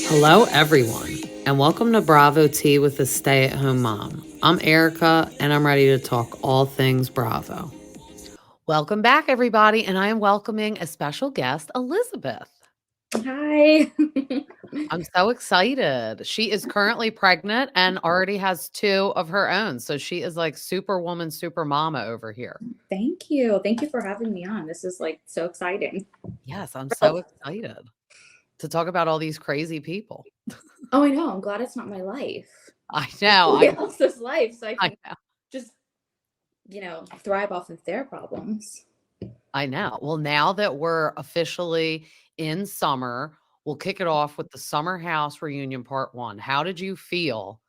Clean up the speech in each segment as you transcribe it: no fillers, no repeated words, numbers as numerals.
Hello, everyone, and welcome to Bravo Tea with the Stay at Home Mom. I'm Erica, and I'm ready to talk all things Bravo. Welcome back, everybody, and I am welcoming a special guest, Elizabeth. Hi. I'm so excited. She is currently pregnant and already has two of her own. So she is like superwoman, super mama over here. Thank you. Thank you for having me on. This is like so exciting. Yes, I'm so excited to talk about all these crazy people. Oh, I know. I'm glad it's not my life. I know. Somebody else's life. So I I can know. just, thrive off of their problems. I know. Well, now that we're officially in summer, we'll kick it off with the Summer House Reunion Part 1. How did you feel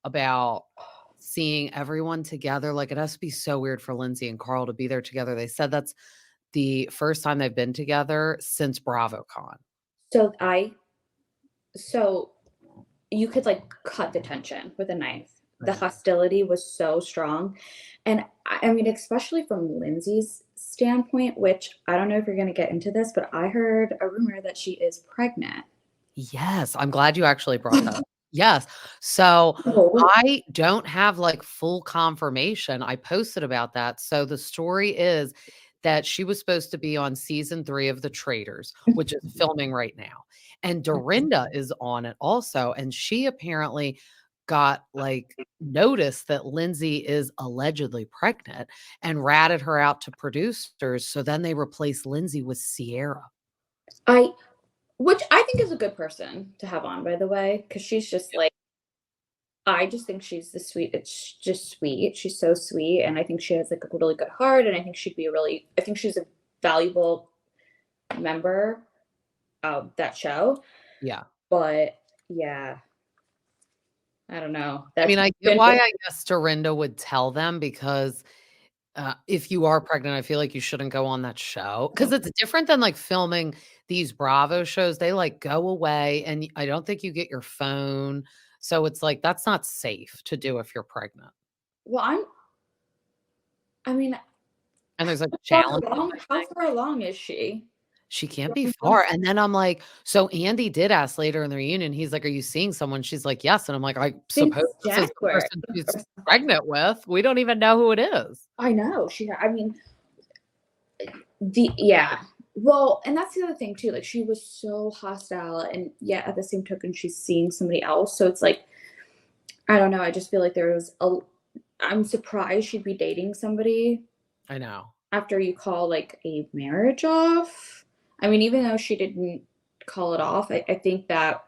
about seeing everyone together? Like, it has to be so weird for Lindsay and Carl to be there together. They said that's the first time they've been together since BravoCon. So so you could like cut the tension with a knife. The hostility was so strong. And I mean, especially from Lindsay's standpoint, which I don't know if you're going to get into this, but I heard a rumor that she is pregnant. Yes, I'm glad you actually brought that up. Yes. So Oh, I don't have like full confirmation. I posted about that. So the story is that she was supposed to be on season 3 of The Traitors, which is filming right now. And Dorinda is on it also. And she apparently got like notice that Lindsay is allegedly pregnant and ratted her out to producers. So then they replaced Lindsay with Ciara. I which I think is a good person to have on, by the way, because she's just like, I just think she's the sweet. It's just sweet. She's so sweet, and I think she has like a really good heart, and I think she'd be I think she's a valuable member of that show. Yeah. But yeah, I don't know. I That's mean, I get been why I guess Dorinda would tell them because, if you are pregnant, I feel like you shouldn't go on that show because it's different than, like, filming these Bravo shows. They, like, go away, and I don't think you get your phone, so it's like, that's not safe to do if you're pregnant, well. I mean, and there's, like, far challenges, along. I How think. far along is she? She can't be 4 months. far, and then I'm like so Andy did ask later in the reunion, he's like, "Are you seeing someone?" She's like, "Yes," and I'm like, "I suppose Since this is the January. person she's pregnant with. We don't even know who it is." I know. I mean, yeah. Well, and that's the other thing too. Like she was so hostile, and yet at the same token, she's seeing somebody else. So it's like, I don't know. I just feel like there was a. I'm surprised she'd be dating somebody I know. after you call like a marriage off. I mean, even though she didn't call it off, I think that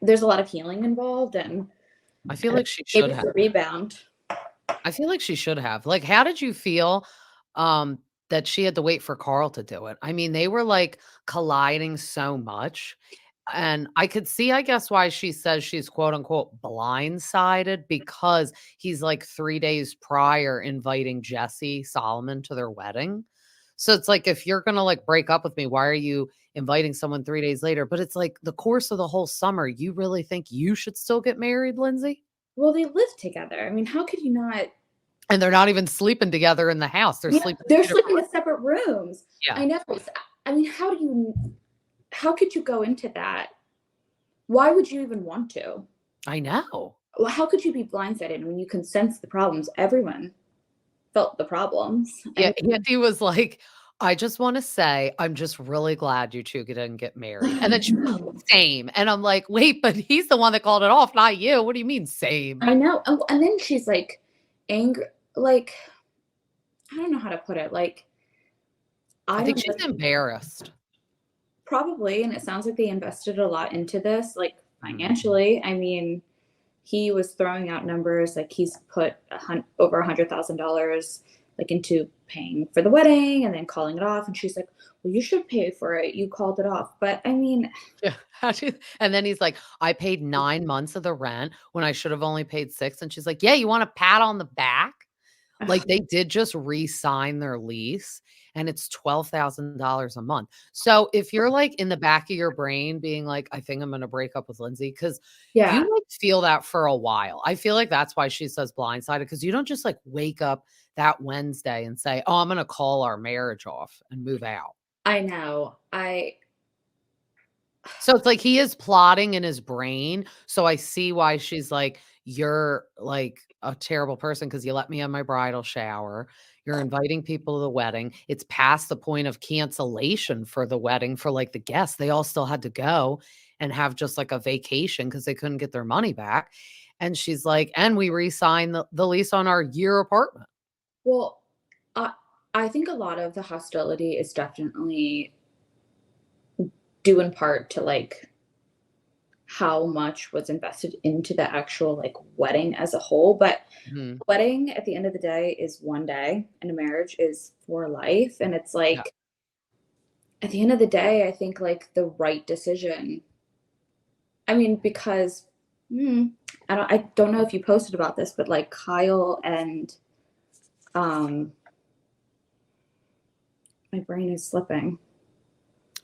there's a lot of healing involved, and I feel like she maybe should it's have. a rebound. I feel like she should have. Like, how did you feel, that she had to wait for Carl to do it? I mean, they were, like, colliding so much, and I could see, I guess, why she says she's, quote, unquote, "blindsided" because he's, like, 3 days prior inviting Jesse Solomon to their wedding. So it's like, if you're gonna, like, break up with me, why are you inviting someone 3 days later? But it's like the course of the whole summer, you really think you should still get married, Lindsay? Well, they live together. I mean, how could you not? And they're not even sleeping together in the house. They're Yeah, sleeping they're in 2 different sleeping in rooms. separate rooms. Yeah, I know. I mean, how could you go into that? Why would you even want to? I know. Well, how could you be blindsided when you can sense the problems? Everyone felt the problems. I Yeah, mean, Andy was like, "I just wanna say, I'm just really glad you 2 didn't get married." And then she was no, like, "Same." And I'm like, "Wait, but he's the one that called it off, not you. What do you mean same?" I know. And then she's like angry. Like, I don't know how to put it. Like, I I think don't she's know. embarrassed. Probably. And it sounds like they invested a lot into this, like Mhm. financially. I mean, he was throwing out numbers like he's put over $100,000 like into paying for the wedding and then calling it off. And she's like, "Well, you should pay for it. You called it off." But I mean, Yeah, how she and then he's like, "I paid 9 months of the rent when I should have only paid 6." And she's like, "Yeah, you want a pat on the back?" Like, they did just re-sign their lease, and it's $12,000 a month. So, if you're, like, in the back of your brain being like, "I think I'm gonna break up with Lindsay," because you, yeah, like, feel that for a while. I feel like that's why she says blindsided, because you don't just, like, wake up that Wednesday and say, "Oh, I'm gonna call our marriage off and move out." I know. So it's like he is plotting in his brain, so I see why she's like, "You're, like, a terrible person because you let me have my bridal shower. You're inviting people to the wedding." It's past the point of cancellation for the wedding for, like, the guests. They all still had to go and have just, like, a vacation because they couldn't get their money back, and she's like, "And we re-signed the lease on our year apartment." Well, I I think a lot of the hostility is definitely due in part to like how much was invested into the actual like wedding as a whole. But Mhm. wedding at the end of the day is one day and a marriage is for life. And it's Yeah. like at the end of the day, I think like the right decision. I mean, because mm, I don't know if you posted about this, but like Kyle and um my brain is slipping.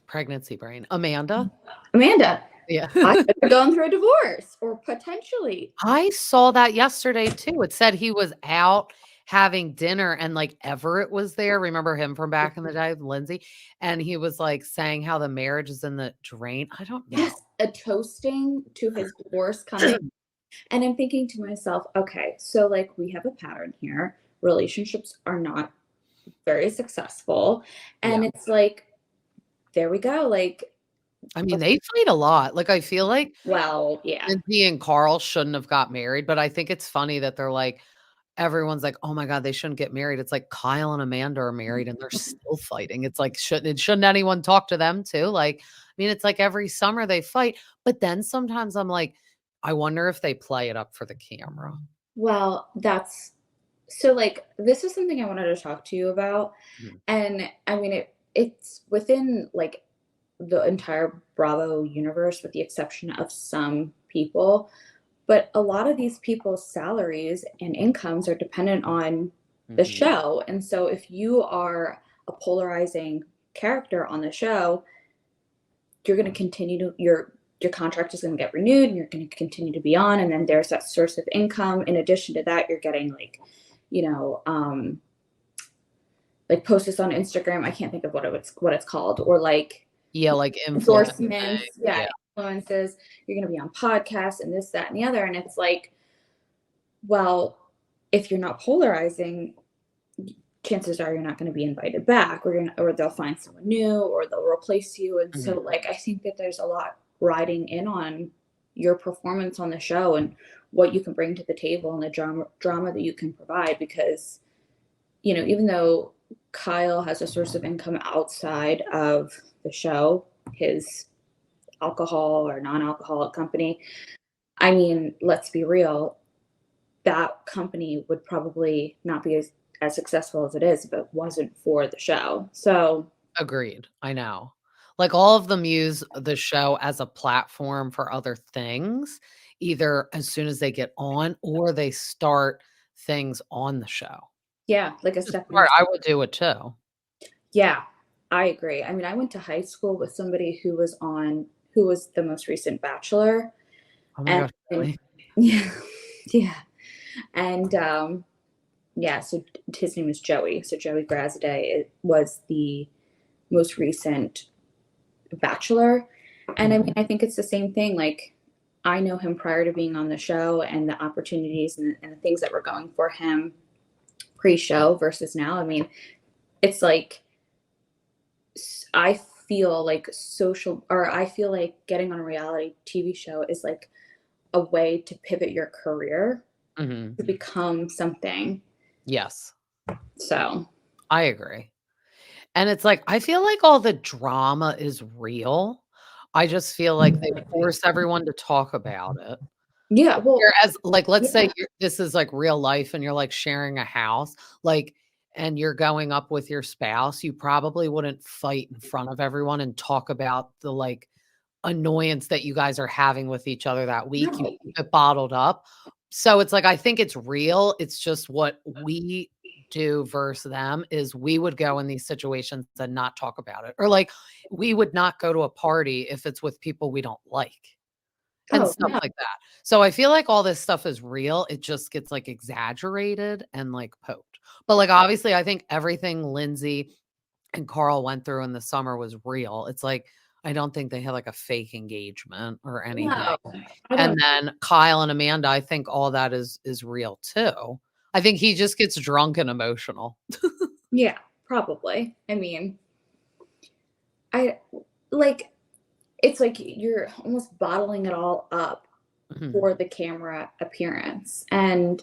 Pregnancy brain. Amanda? Amanda, Yeah. I think they're going through a divorce or potentially. I saw that yesterday too. It said he was out having dinner and like Everett was there. Remember him from back in the day, Lindsay? And he was like saying how the marriage is in the drain. I don't know. Yes, a toasting to his divorce coming. And I'm thinking to myself, okay, so like we have a pattern here. Relationships are not very successful. Yeah. And it's like, there we go. Like, I mean, they fight a lot. Like I feel like well, yeah. Lindsay and Carl shouldn't have got married, but I think it's funny that they're like, everyone's like, "Oh my god, they shouldn't get married." It's like Kyle and Amanda are married and they're still fighting. It's like, shouldn't anyone talk to them too? Like, I mean, it's like every summer they fight, but then sometimes I'm like, I wonder if they play it up for the camera. Well, that's so like this is something I wanted to talk to you about. Mhm. And I mean it's within like the entire Bravo universe with the exception of some people. But a lot of these people's salaries and incomes are dependent on the Mhm. show. And so if you are a polarizing character on the show, you're going to continue to your contract is going to get renewed and you're going to continue to be on, and then there's that source of income. In addition to that, you're getting you know like posts on Instagram. I can't think of what it's called, or like Yeah, like influencing. endorsements, Yeah, yeah, influences. You're going to be on podcasts and this, that, and the other. And it's like, well, if you're not polarizing, chances are you're not going to be invited back, or they'll find someone new, or they'll replace you. And mhm, so, like, I think that there's a lot riding in on your performance on the show and what you can bring to the table and the drama that you can provide. Because even though Kyle has a source of income outside of the show, his alcohol or non-alcoholic company. I mean, let's be real, that company would probably not be as successful as it is if it wasn't for the show. So, agreed. I know. Like all of them use the show as a platform for other things, either as soon as they get on or they start things on the show. yeah, like a Which is stepping. smart. I would do it too. Yeah, I agree. I mean, I went to high school with somebody who was the most recent bachelor, Oh my and gosh, really? yeah, yeah, and yeah. So his name is Joey. So Joey Graziday was the most recent bachelor. And I Mhm, mean, I think it's the same thing. Like, I know him prior to being on the show and the opportunities and the things that were going for him pre-show versus now. I mean, it's like I feel like I feel like getting on a reality TV show is like a way to pivot your career mhm. to become something. Yes, So, I agree. And it's like, I feel like all the drama is real. I just feel like they force everyone to talk about it. yeah, well, Whereas, like, let's say yeah. this is, like, real life and you're, like, sharing a house, like, and you're going up with your spouse, you probably wouldn't fight in front of everyone and talk about the, like, annoyance that you guys are having with each other that week. You No. keep it bottled up. So it's like, I think it's real. It's just what we do versus them is we would go in these situations and not talk about it. Or like we would not go to a party if it's with people we don't like and Oh, stuff no. like that. So I feel like all this stuff is real. It just gets like exaggerated and like poked. But like obviously I think everything Lindsay and Carl went through in the summer was real. It's like I don't think they had, like, a fake engagement or anything. No, I And don't. then Kyle and Amanda, I think all that is real too. I think he just gets drunk and emotional. Yeah, probably. I mean, I like it's like you're almost bottling it all up Mhm. for the camera appearance. And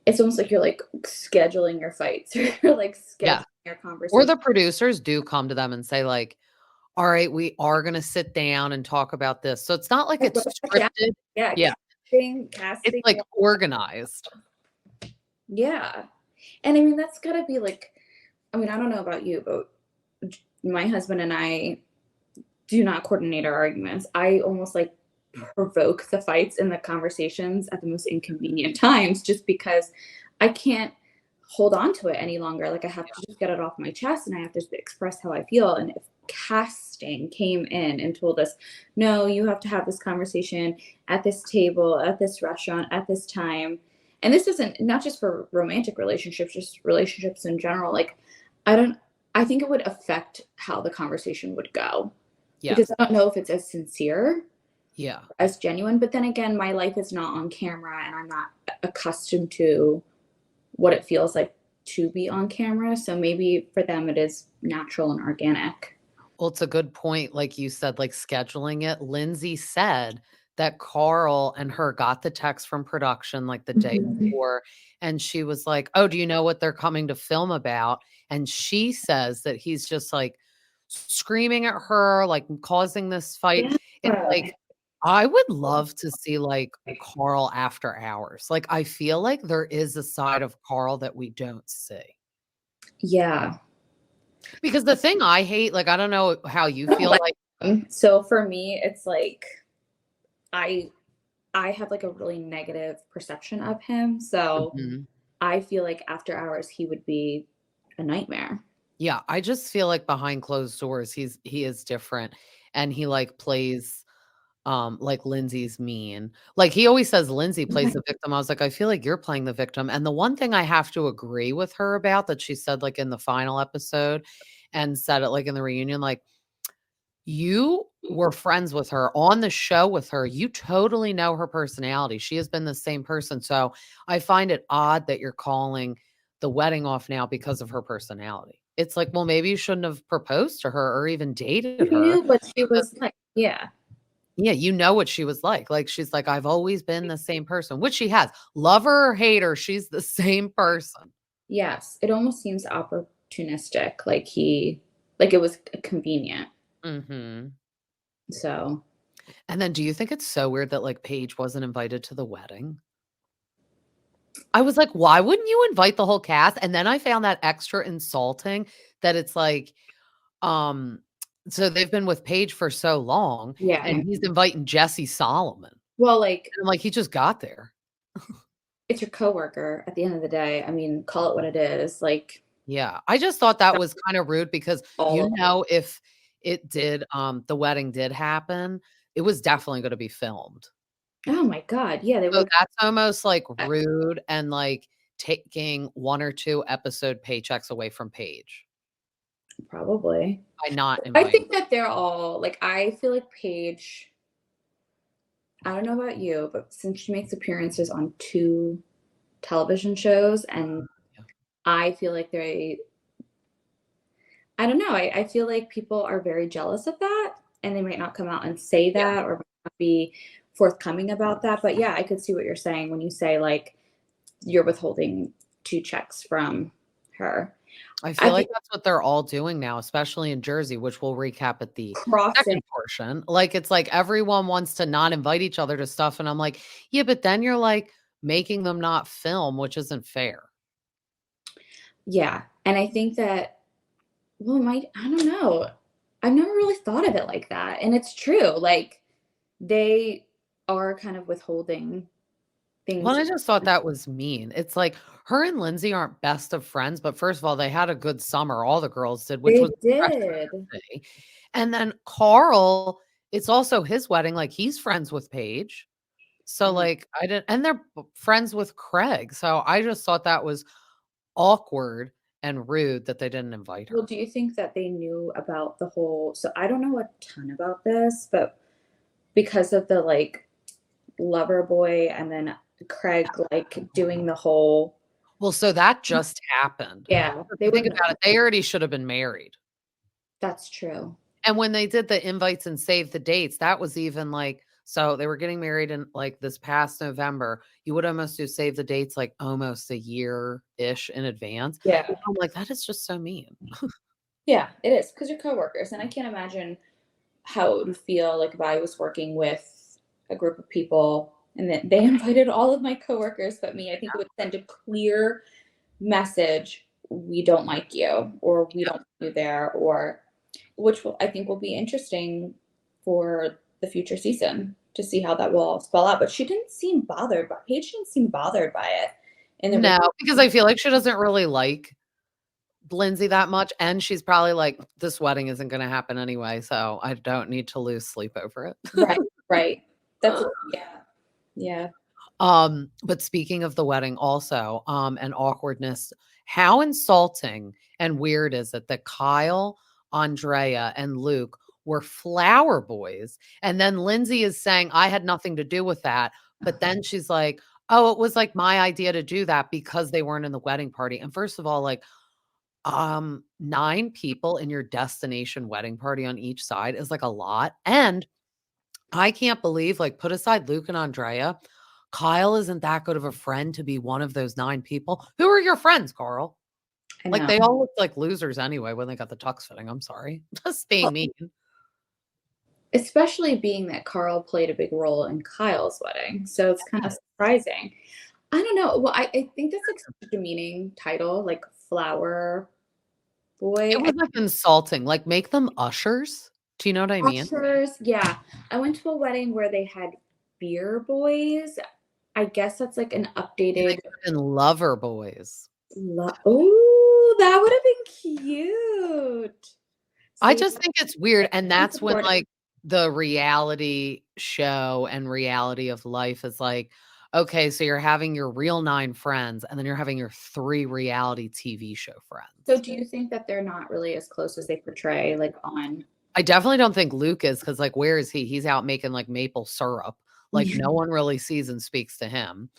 it's almost like you're like scheduling your fights or you're like scheduling Yeah. your Or conversation. the producers do come to them and say, like, "Alright, we are gonna sit down and talk about this." So it's not like Like, it's what the heck, yeah, scripted. yeah, Yeah. It's, casting. like, organized. Yeah. And I mean, that's gotta be like, I mean, I don't know about you, but my husband and I do not coordinate our arguments. I almost like provoke the fights and the conversations at the most inconvenient times just because I can't hold on to it any longer. Like I have to just get it off my chest and I have to express how I feel. And if casting came in and told us, no, you have to have this conversation at this table, at this restaurant, at this time. And this isn't not just for romantic relationships, just relationships in general. Like I don't I think it would affect how the conversation would go Yeah. because I don't know if it's as sincere, Yeah. as genuine. But then again, my life is not on camera and I'm not accustomed to what it feels like to be on camera. So maybe for them it is natural and organic. Well, it's a good point, like you said, like scheduling it. Lindsay said that Carl and her got the text from production like the day Mhm. before, and she was like, "Oh, do you know what they're coming to film about?" And she says that he's just like screaming at her, like causing this fight. Yeah. It's like, I would love to see like Carl after hours. Like, I feel like there is a side of Carl that we don't see. Yeah. Because the thing I hate, like, I don't know how you I don't feel like like. them. So for me, it's like I I have like a really negative perception of him. So Mhm. I feel like after hours he would be a nightmare. Yeah, I just feel like behind closed doors, he is different, and he, like, plays, like Lindsay's mean. Like, he always says Lindsay plays the victim. I was like, "I feel like you're playing the victim," and the one thing I have to agree with her about that she said, like, in the final episode and said it, like, in the reunion, like, you were friends with her, on the show with her, you totally know her personality. She has been the same person, so I find it odd that you're calling the wedding off now because of her personality. It's like, well, maybe you shouldn't have proposed to her or even dated You her knew what she because was like. Yeah. yeah, you know what she was like. Like, she's like, "I've always been the same person," which she has. Love her or hate her, she's the same person. Yes. It almost seems opportunistic, like like it was convenient. Mhm. So And then do you think it's so weird that, like, Paige wasn't invited to the wedding? I was like, "Why wouldn't you invite the whole cast?" And then I found that extra insulting that it's like, um, so they've been with Paige for so long, and yeah. he's inviting Jesse Solomon. Well, like And I'm like, "He just got there." it's your coworker at the end of the day. I mean, call it what it is. Like Yeah, I just thought that was kinda rude because, all you of know, if it did, the wedding did happen, it was definitely gonna be filmed. oh my god, yeah, they So would that's almost, like, have rude and, like, taking 1 or 2 episode paychecks away from Paige probably. by not I inviting. think that they're all like I feel like Paige, I don't know about you, but since she makes appearances on 2 television shows and Yeah. I feel like I don't know, I feel like people are very jealous of that and they might not come out and say Yeah. that or might not be forthcoming about that. But yeah, I could see what you're saying when you say like you're withholding 2 checks from her. I I feel like think that's what they're all doing now, especially in Jersey, which we'll recap at the crossing, second portion. Like, it's like everyone wants to not invite each other to stuff, and I'm like, "Yeah, but then you're, like, making them not film, which isn't fair." yeah, and I think that well, I don't know. I've never really thought of it like that, and it's true, like, they are kind of withholding Well, things. I just thought that was mean. It's like, her and Lindsay aren't best of friends, but first of all, they had a good summer, all the girls did, which They was refreshing did. to see. And then Carl, it's also his wedding, like, he's friends with Paige. So, Mhm. like, I didn't and they're friends with Craig, so I just thought that was awkward, and rude that they didn't invite Well, her. do you think that they knew about the whole so I don't know a ton about this, but because of the, like, lover boy and then Craig, like, doing the whole Well, so that just happened. yeah, If they you would think know. about it, they already should have been married. That's true. And when they did the invites and save the dates, that was even like so they were getting married in like this past November. You would almost do save the dates like almost a year-ish in advance. Yeah. I'm like, that is just so mean. Yeah, it is because 'cause you're coworkers, and I can't imagine how it would feel, like, if I was working with a group of people and then they invited all of my coworkers but me. I think it would send a clear message, "We don't like you," or "We don't want you there," or which will I think will be interesting for the future season to see how that will all spell out, but she didn't seem bothered by Paige didn't seem bothered by it in the No, because I feel like she doesn't really like Lindsay that much, and she's probably like, "This wedding isn't gonna happen anyway, so I don't need to lose sleep over it." right, right. That's yeah. Yeah. But speaking of the wedding also, and awkwardness, how insulting and weird is it that Kyle, Andrea, and Luke were flower boys, and then Lindsay is saying, "I had nothing to do with that," but then she's like, "Oh, it was, like, my idea to do that because they weren't in the wedding party," and first of all, like, 9 people in your destination wedding party on each side is, like, a lot, and I can't believe, like, put aside Luke and Andrea, Kyle isn't that good of a friend to be one of those 9 people. Who are your friends, Carl? I Like, know. they all looked like losers anyway when they got the tux fitting, I'm sorry. Just being Well, mean. especially being that Carl played a big role in Kyle's wedding, so it's kind of surprising. I don't know. Well, I think that's like such a demeaning title, like flower boy. It was, like, insulting, like, make them ushers. Do you know what I mean? Ushers, yeah. I went to a wedding where they had beer boys. I guess that's like an They updated. could have been lover boys. Oh, that would have been cute. I See, just think it's weird, and I'm that's when, supportive. like, the reality show and reality of life is like, okay, so you're having your real 9 friends, and then you're having your 3 reality TV show So, friends. do you think that they're not really as close as they portray, like on? I definitely don't think Luke is because, like, where is he? He's out making, like, maple syrup. Like, no one really sees and speaks to him.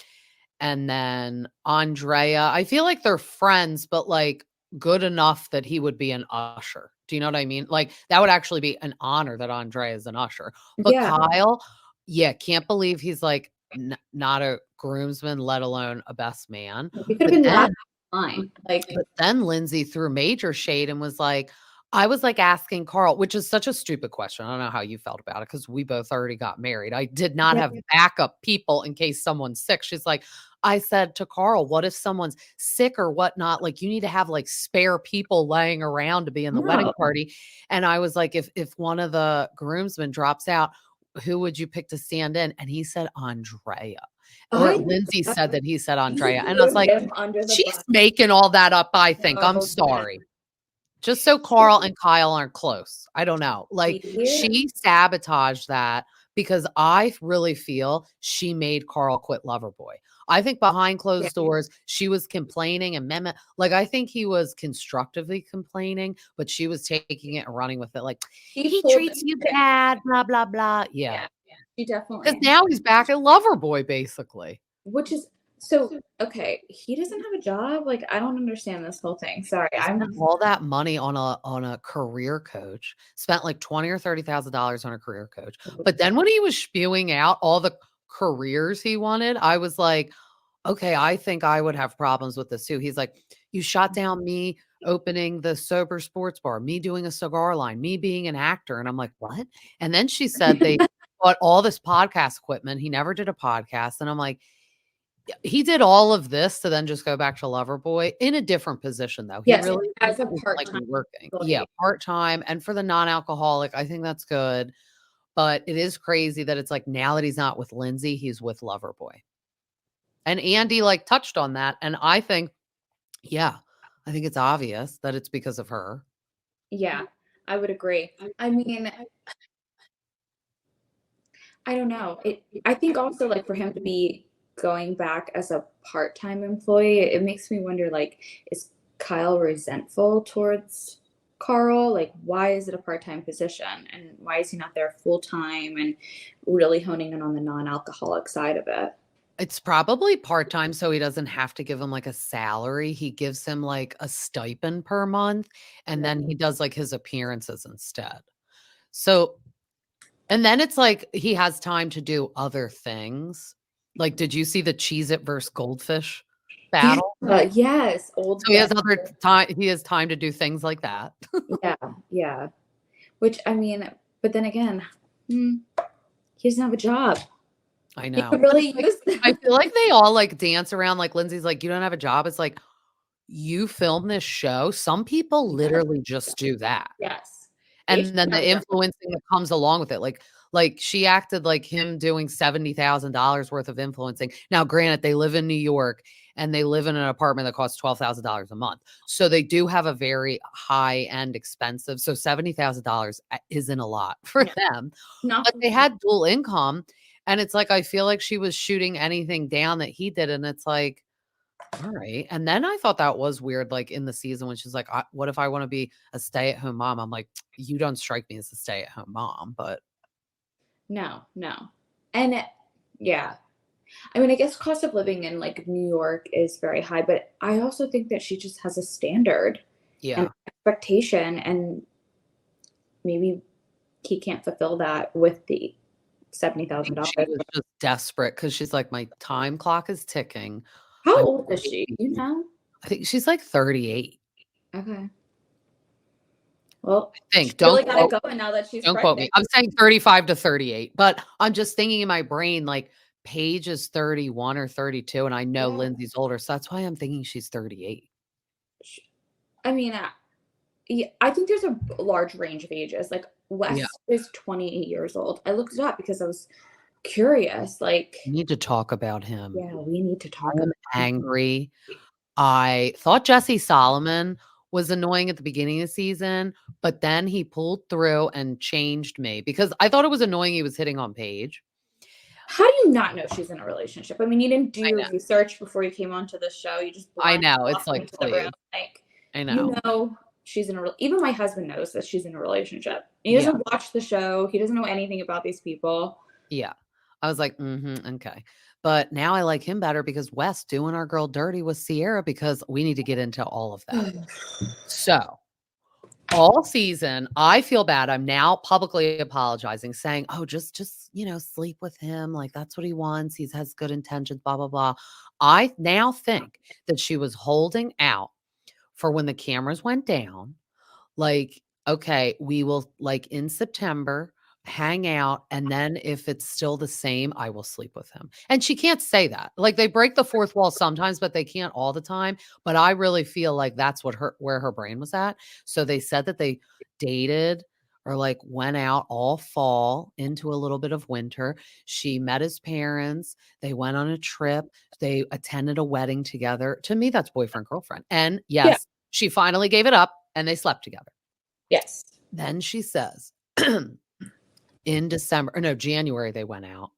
And then Andrea, I feel like they're friends, but, like, good enough that he would be an usher. Do you know what I mean? Like, that would actually be an honor that Andrea is an usher. But Yeah, Kyle, yeah, can't believe he's, like, not a groomsman, let alone a best man. he could have But been then last line. Like, but then Lindsay threw major shade and was like, I was like asking Carl, which is such a stupid question. I don't know how you felt about it because we both already got married. I did not yeah, have backup people in case someone's sick. She's like, I said to Carl, what if someone's sick or whatnot? Like, you need to have like spare people laying around to be in the wedding no. party. And I was like, if one of the groomsmen drops out, who would you pick to stand in? And he said Andrea. Or I Lindsay said that he said you Andrea. And I was threw like, him under the she's bus. making all that up, I think. I'm Oh, yeah. sorry. Just so Carl and Kyle aren't close. I don't know. Like, See? she sabotaged that because I really feel she made Carl quit Loverboy. I think behind Yeah. closed doors, she was complaining and like, I think he was constructively complaining, but she was taking it and running with it. Like, She he pulled treats you bad, blah, blah, blah. Yeah. yeah, she Because definitely now he's back at Loverboy, basically. which is so okay, he doesn't have a job? Like, I don't understand this whole thing. Sorry, He I'm spent all that money on a career coach, spent like 20 or $30,000 on a career coach. But then when he was spewing out all the careers he wanted, I was like, okay, I think I would have problems with this too. He's like, you shot down me opening the sober sports bar, me doing a cigar line, me being an actor. And I'm like, what? And then she said they bought all this podcast equipment. He never did a podcast. And I'm like, yeah, he did all of this to then just go back to Loverboy in a different position, though. He yes, really as a isn't, like, part-time working. Yeah, employee. part-time, and for the non-alcoholic, I think that's good, but it is crazy that it's like now that he's not with Lindsay, he's with Loverboy. And Andy, like, touched on that, and I think yeah, I think it's obvious that it's because of her. Yeah, I would agree. I mean, I don't know. I think also, like, for him to be going back as a part-time employee, it makes me wonder, like, is Kyle resentful towards Carl? Like, why is it a part-time position? And why is he not there full-time and really honing in on the non-alcoholic side of it? It's probably part-time, so he doesn't have to give him, like, a salary. He gives him, like, a stipend per month, and Yeah. then he does, like, his appearances instead. So and then it's like he has time to do other things. Like, did you see the Cheez-It versus Goldfish Yeah, battle? yes, old So he has guy. other time he has time to do things like that. Yeah, yeah. Which I mean, but then again, hmm, he doesn't have a job. I He know. could really use I that. feel like they all, like, dance around, like, Lindsay's like, "You don't have a job?" It's like, "You film this show?" Some people literally just do that. Yes. They should And then have the a job. influencing that comes along with it, like, she acted like him doing $70,000 worth of influencing. Now, granted, they live in New York, and they live in an apartment that costs $12,000 a month. So they do have a very high-end expensive so $70,000 isn't a lot for No, them, not but for they me. had dual income, and it's like, I feel like she was shooting anything down that he did, and it's like, alright, and then I thought that was weird, like, in the season when she's like, what if I wanna be a stay-at-home mom?" I'm like, "You don't strike me as a stay-at-home mom," but No, no. And yeah. I mean, I guess cost of living in like New York is very high, but I also think that she just has a standard and yeah. expectation, and maybe he can't fulfill that with the I think she $70,000. was just desperate because she's like, "My time clock is ticking. How I'm old is she? waiting." You know? I think she's like 38. Okay. Well, I she think, really gotta go now that she's don't quote me. pregnant. I'm saying 35 to 38, but I'm just thinking in my brain, like, Paige is 31 or 32, and I know Yeah. Lindsay's older, so that's why I'm thinking she's 38. Sh I mean, yeah, I think there's a large range of ages. Like Yeah. Wes is 28 years old. I looked it up because I was curious. Like, We need to talk about him. yeah, we need to talk I am about him. angry. I thought Jesse Solomon was annoying at the beginning of the season, but then he pulled through and changed me because I thought it was annoying he was hitting on Paige. How do you not know she's in a relationship? I mean, you didn't do I your know. research before you came onto the show. You just I blindly know. It's walked like, into the room. please. Like, I you know. know she's in a even my husband knows that she's in a relationship. He Yeah. doesn't watch the show. He doesn't know anything about these people. Yeah. I was like, okay. But now I like him better because Wes doing our girl dirty with Ciara because we need to get into all of that. So all season, I feel bad. I'm now publicly apologizing, saying, "Oh, just, sleep with him. Like that's what he wants. He has good intentions, blah, blah, blah." I now think that she was holding out for when the cameras went down. Like, okay, we will like in September hang out, and then if it's still the same, I will sleep with him. And she can't say that. Like they break the fourth wall sometimes, but they can't all the time. But I really feel like that's what her where her brain was at. So they said that they dated or like went out all fall into a little bit of winter. She met his parents. They went on a trip. They attended a wedding together. To me, that's boyfriend girlfriend. And Yeah. yes, she finally gave it up and they slept together. Yes. Then she says, in December or no, January, they went out.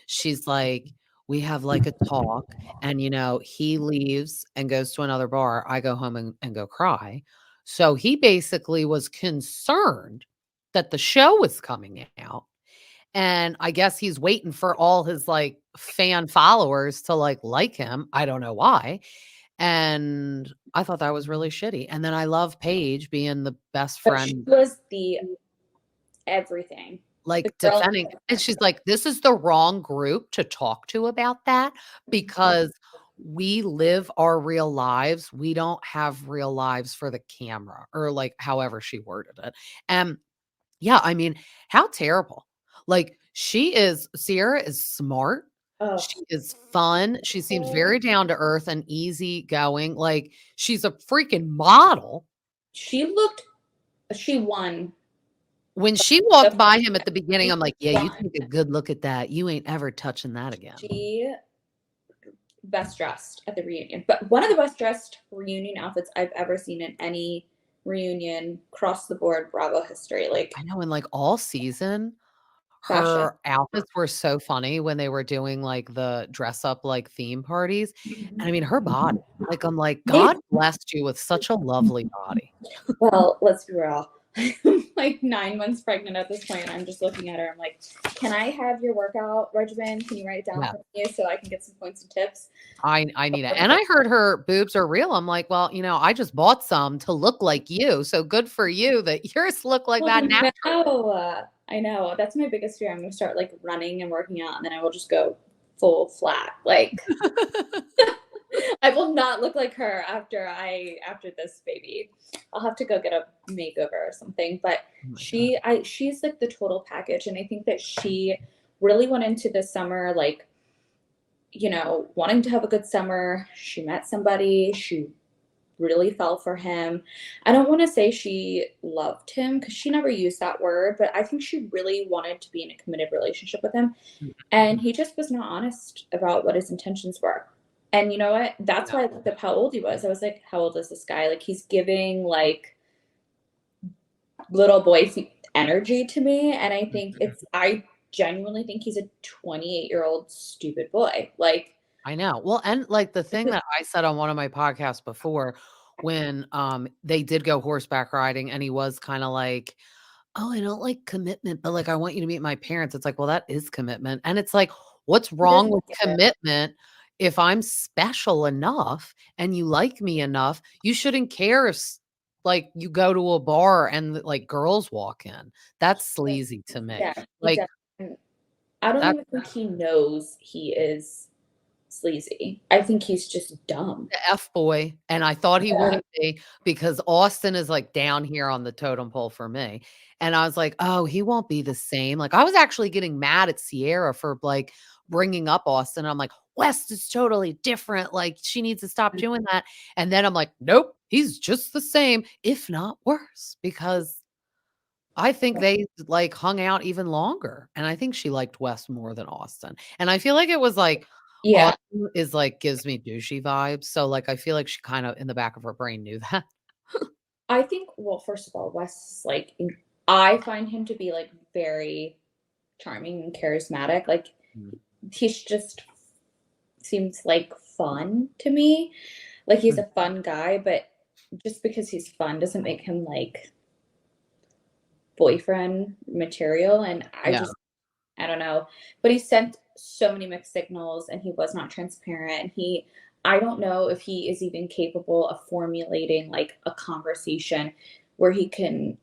She's like, "We have like a talk, and he leaves and goes to another bar. I go home and go cry." So he basically was concerned that the show was coming out. And I guess he's waiting for all his like fan followers to like him. I don't know why. And I thought that was really shitty. And then I love Paige being the best But she friend, was the everything. The like, girl. defending and she's like, "This is the wrong group to talk to about that because we live our real lives. We don't have real lives for the camera," or, like, however she worded it. And, yeah, I mean, how terrible. Like, Ciara is smart. Oh, She is fun. She seems very down to earth and easygoing. Like, she's a freaking model. she won. When she walked The by him at the beginning, I'm like, "Yeah, you won. take a good look at that. You ain't ever touching that again." She best dressed at the reunion, but one of the best dressed reunion outfits I've ever seen in any reunion across the board Bravo history. Like, I know, and, like, all season, Fashion. Her outfits were so funny when they were doing, like, the dress up, like, theme parties, and I Mhm. mean, her body, like, I'm like, They "God blessed you with such a lovely body." well, let's be real. I'm like 9 months pregnant at this point, and I'm just looking at her, I'm like, "Can I have your workout regimen? Can you write it down Yeah. for me so I can get some points and tips?" I need it, and I heard her boobs are real. I'm like, "Well, I just bought some to look like you, so good for you that yours look like Well, that naturally." no, I know. That's my biggest fear. I'm gonna start, like, running and working out, and then I will just go full flat. Like, I will not look like her after this baby. I'll have to go get a makeover or something, but Oh my god. she's, like, the total package, and I think that she really went into the summer, like, wanting to have a good summer. She met somebody, she really fell for him. I don't want to say she loved him because she never used that word, but I think she really wanted to be in a committed relationship with him. And he just was not honest about what his intentions were. And you know what? That's Yeah. why I looked up how old he was. I was like, how old is this guy? Like, he's giving like little boy energy to me. And I genuinely think he's a 28-year-old stupid boy. Like, I know. Well, and, like, the thing that I said on one of my podcasts before when, they did go horseback riding and he was kinda like, "Oh, I don't like commitment, but, like, I want you to meet my parents." It's like, well, that is commitment, and it's like, what's he wrong doesn't with get it. commitment if I'm special enough and you like me enough, you shouldn't care if like, you go to a bar and, like, girls walk in. That's sleazy to me. Yeah, he Like, doesn't. I don't that even think he knows he is sleazy. I think he's just dumb. the F boy, and I thought he Yeah. wouldn't be because Austin is, like, down here on the totem pole for me, and I was like, "Oh, he won't be the same." Like, I was actually getting mad at Ciara for, like, bringing up Austin. I'm like, "West is totally different, like, she needs to stop doing that," and then I'm like, "Nope, he's just the same, if not worse," because I think they, like, hung out even longer, and I think she liked Wes more than Austin, and I feel like it was, like, Yeah. Austin is, like, gives me douchey vibes, so, like, I feel like she kinda in the back of her brain knew that. I think, well, first of all, Wes is like, I find him to be like very charming and charismatic. Like, Mm. he's just seems like fun to me. Like, he's Mm. a fun guy, but just because he's fun doesn't make him like boyfriend material. And Yeah. I don't know. But he sent so many mixed signals and he was not transparent. And I don't know if he is even capable of formulating like a conversation where he can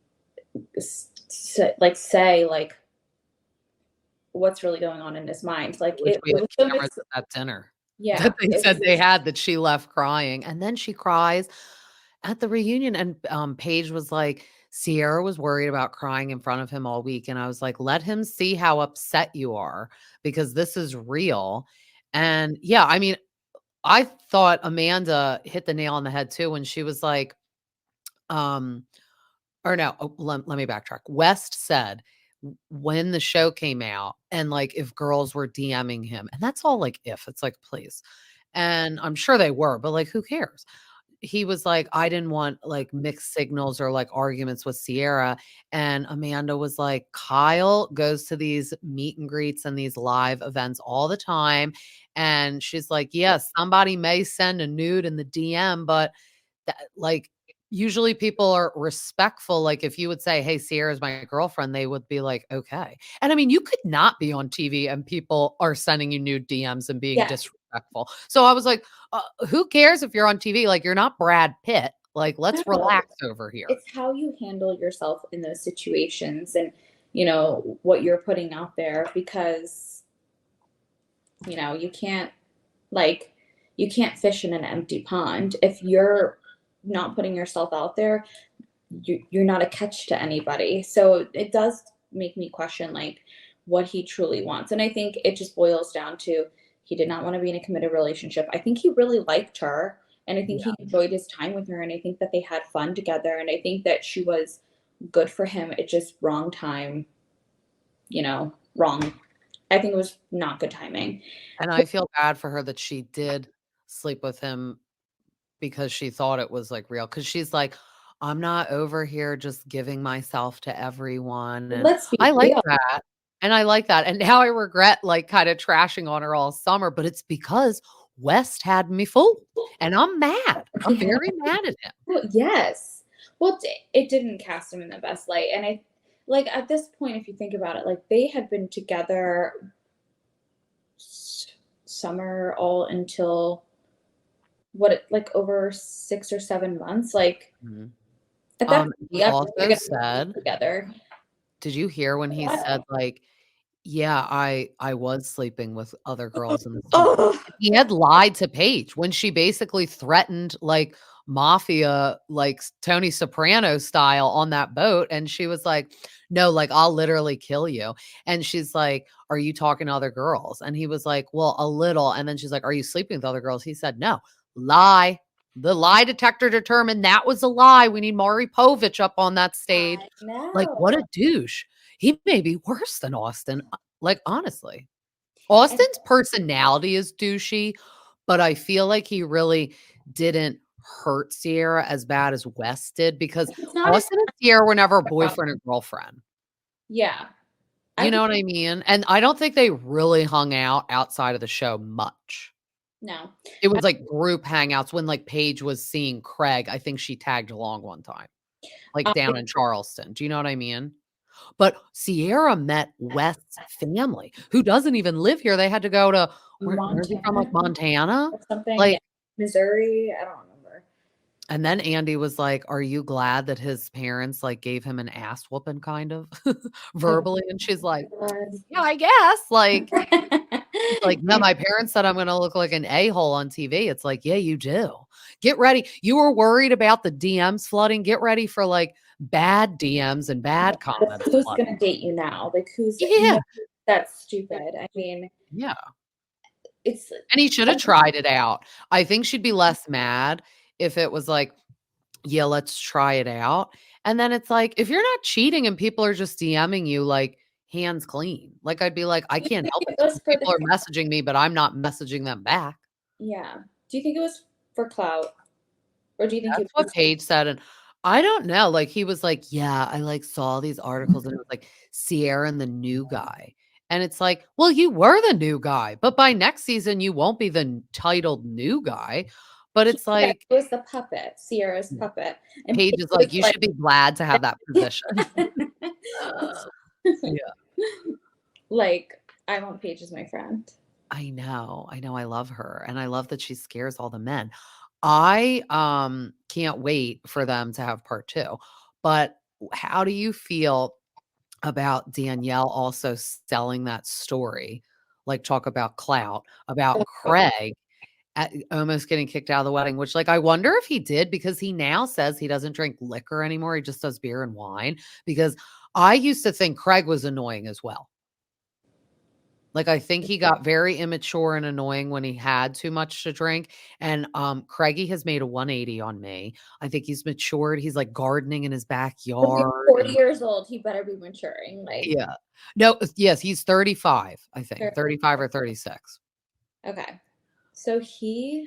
like say like what's really going on in his mind. I Like wish we it had was so cameras mixed. at that dinner Yeah, that they it said was they had that she left crying, and then she cries at the reunion, and, Paige was like, "Ciara was worried about crying in front of him all week," and I was like, "Let him see how upset you are because this is real." And, yeah, I mean, I thought Amanda hit the nail on the head too when she was like, um or no, let me backtrack. West said when the show came out and, like, if girls were DMing him, and that's all, like, if, it's like, please. And I'm sure they were, but, like, who cares? He was like, "I didn't want, like, mixed signals or, like, arguments with Ciara," and Amanda was like, "Kyle goes to these meet and greets and these live events all the time," and she's like, "Yes, somebody may send a nude in the DM, but that like, usually people are respectful, like, if you would say, "Hey, Sierra's my girlfriend," they would be like, "Okay." And I mean, you could not be on TV and people are sending you nude DMs and being yeah. disrespectful. So I was like, who cares if you're on TV? Like, you're not Brad Pitt. Like, let's No, relax over here." it's how you handle yourself in those situations and what you're putting out there because you can't like you can't fish in an empty pond if you're not putting yourself out there. You're not a catch to anybody. So it does make me question like what he truly wants. And I think it just boils down to he did not want to be in a committed relationship. I think he really liked her and I think Yeah. he enjoyed his time with her and I think that they had fun together and I think that she was good for him. It just wrong time, wrong. I think it was not good timing. And I feel bad for her that she did sleep with him because she thought it was, like, real. Because she's like, "I'm not over here just giving myself to everyone," and Let's be I like real. that. And I like that, and now I regret, like, kinda trashing on her all summer, but it's because West had me fooled, and I'm mad. I'm Yeah. very mad at him. Well, yes. Well, it didn't cast him in the best light, and I like, at this point, if you think about it, like, they had been together summer all until like, over 6 or 7 months, like, Mhm. at that point, He yeah, they're also gonna be said, together. did you hear when he said, Wow. like, "Yeah, I was sleeping with other girls in the summer." Oh, He had lied to Paige when she basically threatened, like, mafia, like, Tony Soprano style on that boat, and she was like, "No, like, I'll literally kill you." And she's like, "Are you talking to other girls?" And he was like, "Well, a little." And then she's like, "Are you sleeping with other girls?" He said, "No." Lie. The lie detector determined that was a lie. We need Maury Povich up on that stage. I Like, what know. a douche. He may be worse than Austin, like, honestly. And Austin's personality is douchey, but I feel like he really didn't hurt Ciara as bad as Wes did because he's not as Austin and Ciara were never proud. boyfriend and girlfriend. Yeah. I You think know what I mean? And I don't think they really hung out outside of the show much. no. It I was like group hangouts when, like, Paige was seeing Craig. I think she tagged along one time, like, I down in Charleston. Do you know what I mean? But Ciara met West's family, who doesn't even live here. They had to go to where's he from, like, Montana Montana? or something, yeah. Like, Missouri, I don't remember. and then Andy was like, "Are you glad that his parents, like, gave him an ass whooping kind of Oh verbally?" And she's like, my "Yeah, I guess." Like, god. she's like, "No, my parents said I'm gonna look like an a-hole on TV." It's like, "Yeah, you do. Get ready. You were worried about the DMs flooding. Get ready for, like, bad DMs and bad Like, comments who's flooding." gonna date you now? Like, who's Yeah. no, that's stupid. I mean, Yeah. it's And he shoulda tried it out. I think she'd be less mad if it was like, "Yeah, let's try it out." And then it's like, if you're not cheating and people are just DMing you, like, hands clean. Like, I'd be like, "I do you can't think help it it was if for people the are messaging me, but I'm not messaging them back." yeah. Do you think it was for clout? Or do you think it That's what was Paige said, and I don't know, like, he was like, "Yeah, I, like, saw these articles, and it was like, Sierra and the new guy." And it's like, "Well, you were the new guy, but by next season, you won't be the titled new guy." But he it's said like, it was the puppet, Sierra's yeah, puppet, and Paige Paige is like, was "You like should be glad to have that position." Yeah. like, "I want Paige as my friend." I know, I love her, and I love that she scares all the men. I, can't wait for them to have part 2, but how do you feel about Danielle also selling that story, like, talk about clout, about Craig almost getting kicked out of the wedding, which, like, I wonder if he did because he now says he doesn't drink liquor anymore, he just does beer and wine, because I used to think Craig was annoying as well. Like, I think he got very immature and annoying when he had too much to drink, and, Craigie has made a 180 on me. I think he's matured, he's, like, gardening in his If he's backyard 40 and years old, he better be maturing, like, yeah. No, yes, he's 35, I think, 35 30. or 36. Okay. So okay,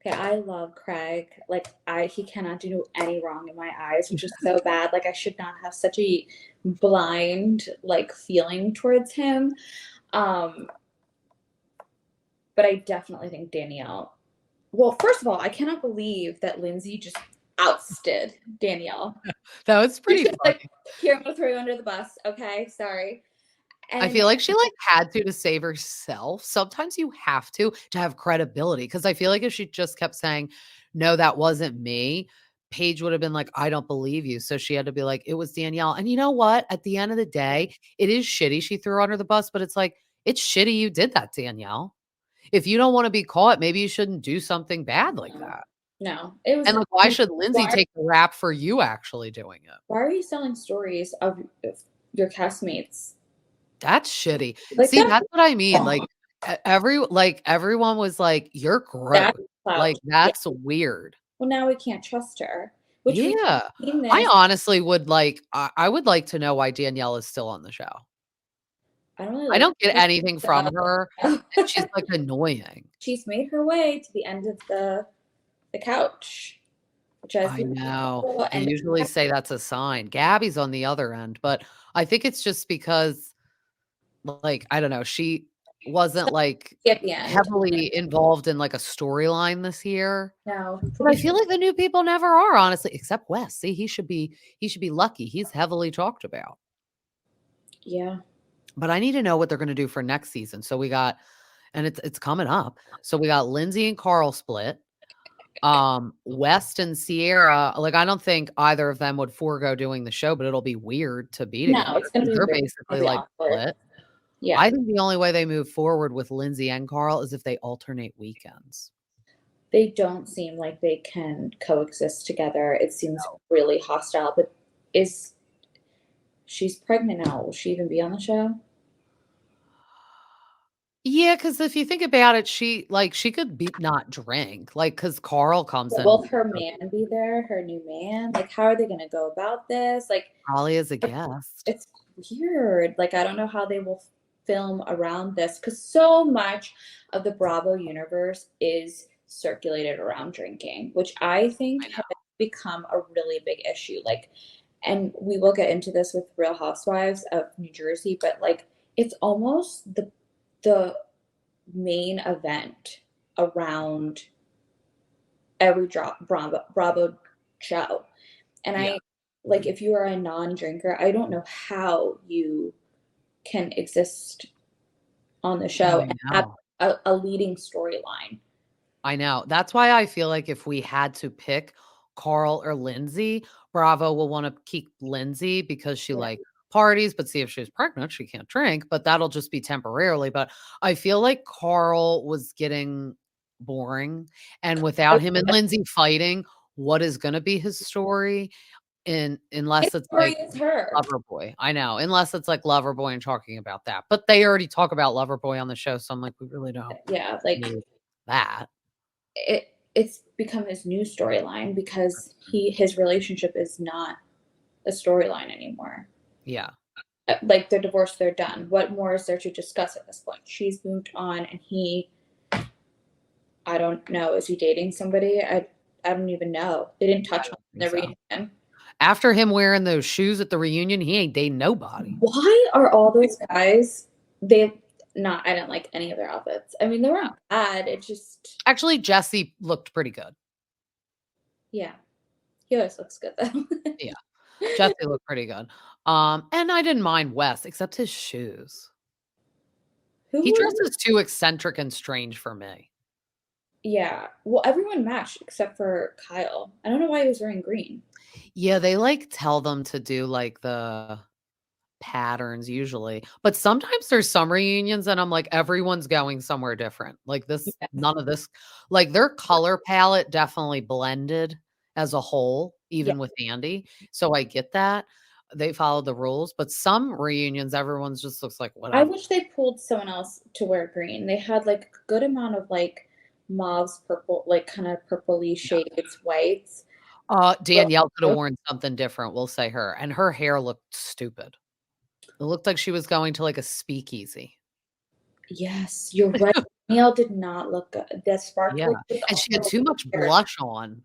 I love Craig. Like, he cannot do any wrong in my eyes, which is so bad. Like, I should not have such a blind, like, feeling towards him. Um, but I definitely think Danielle. Well, first of all, I cannot believe that Lindsay just ousted Danielle. That was She's pretty just like, funny. here, I'm gonna throw you under the bus. Okay, sorry. I And feel like she, like, had to save herself. Sometimes you have to have credibility because I feel like if she just kept saying, "No, that wasn't me," Paige would have been like, "I don't believe you." So she had to be like, "It was Danielle." And you know what? At the end of the day, it is shitty she threw her under the bus, but it's like, it's shitty you did that, Danielle. If you don't wanna be caught, maybe you shouldn't do something bad like no, that. no, it was. And, like, why should Lindsay Why? take the rap for you actually doing it? Why are you selling stories of your castmates? That's shitty. Like See, that's that's what I mean, like, wrong. everyone was like, "You're gross." That's clout. Like, Yeah. that's weird. Well, now we can't trust her, which we've Yeah. seen I this. honestly would like I would like to know why Danielle is still on the show. I don't really I like don't get her. anything from her, and she's, So like, annoying. she's made her way to the end of the couch. I Jesse's know. beautiful, They and usually say that's a sign. Gabby's on the other end, but I think it's just because, like, I don't know, she wasn't, like, at the end. heavily involved in, like, a storyline this year. No, But I feel like the new people never are, honestly, except Wes. See, he should be lucky. He's heavily talked about. yeah. But I need to know what they're gonna do for next season. So we got and it's coming up. So we got Lindsay and Carl split. West and Ciara, like, I don't think either of them would forego doing the show, but it'll be weird to be No, together it's gonna because be 'cause they're weird. It's gonna basically, be like, awkward. split. Yeah. I think the only way they move forward with Lindsay and Carl is if they alternate weekends. They don't seem like they can coexist together. It seems really hostile, but is she's pregnant now. Will she even be on the show? Yeah, because if you think about it, she could be not drink, like, because Carl comes But in will her man be there, her new man? Like, how are they gonna go about this? Like, probably as a guest. it's weird. Like, I don't know how they will film around this because so much of the Bravo universe is circulated around drinking, which I think I has know. become a really big issue. Like, and we will get into this with Real Housewives of New Jersey, but like, it's almost the main event around every Bravo show. And Yeah. I like if you are a non-drinker, I don't know how you can exist on the show I and have know. a leading storyline. I know. That's why I feel like if we had to pick Carl or Lindsay, Bravo will wanna keep Lindsay because she, Yeah. like, parties, but see if she's pregnant, she can't drink, but that'll just be temporarily, but I feel like Carl was getting boring, and without him and Lindsay fighting, what is gonna be his story? His Unless it's story like is her. Loverboy. I know, unless it's like Loverboy and talking about that, but they already talk about Loverboy on the show, so I'm like, we really don't Yeah, like need that. it's become his new storyline because his relationship is not a storyline anymore. Yeah. Like they're divorced, they're done. What more is there to discuss at this point? She's moved on, and I don't know, is he dating somebody? I don't even know. They didn't I touch on don't think the so. reunion. After him wearing those shoes at the reunion, he ain't dating nobody. Why are all those guys? They not. I didn't like any of their outfits. I mean, they No. weren't bad. It just Actually, Jesse looked pretty good. yeah. He always looks good though. Yeah, Jesse looked pretty good. And I didn't mind Wes, except his shoes. Who He wore? dresses too eccentric and strange for me. Yeah. Well, everyone matched except for Kyle. I don't know why he was wearing green. Yeah, they, like, tell them to do, like, the patterns usually, but sometimes there's some reunions and I'm like, everyone's going somewhere different. Like, this Yeah. none of this like, their color palette definitely blended as a whole, Yeah. even with Andy, so I get that. They followed the rules, but some reunions, everyone's just looks like I whatever. wish they pulled someone else to wear green. They had like a good amount of like mauves, purple, like kind of purpley shades, whites. Well, Danielle coulda worn something different, we'll say her, and her hair looked stupid. It looked like she was going to, like, a speakeasy. yes, you're right. Neil did not look good. The Yeah, sparkly was and she had also too much there. blush on.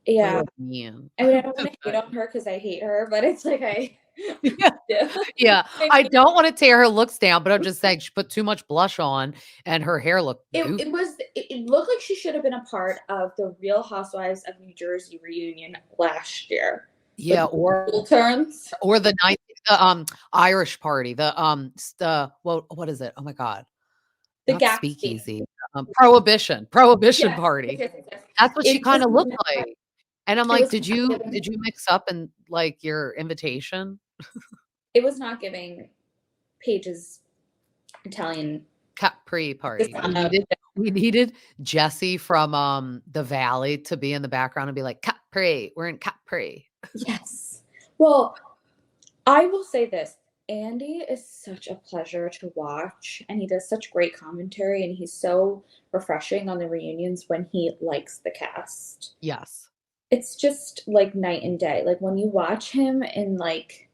They Yeah. look mean. I mean, I don't wanna hate on her because I hate her, but it's like I Yeah. do. Yeah, I I mean, don't wanna tear her looks down, but I'm just saying she put too much blush on and her hair looked goofy. it looked like she should have been a part of the Real Housewives of New Jersey reunion last year. With Yeah, school terms. or the Irish party, what is it? Oh my god, The not Gatsby. speakeasy, prohibition Yes, party. yes, yes, yes. That's what she It was kinda looked not like, and I'm it like, was "Did not you giving did you mix up in, like, your invitation?" it was not giving Paige's Italian Capri party. We persona. needed we needed Jesse from, the Valley to be in the background and be like, "Capri, we're in Capri." Yes. Well, I will say this, Andy is such a pleasure to watch, and he does such great commentary, and he's so refreshing on the reunions when he likes the cast. Yes. It's just like night and day. Like when you watch him in like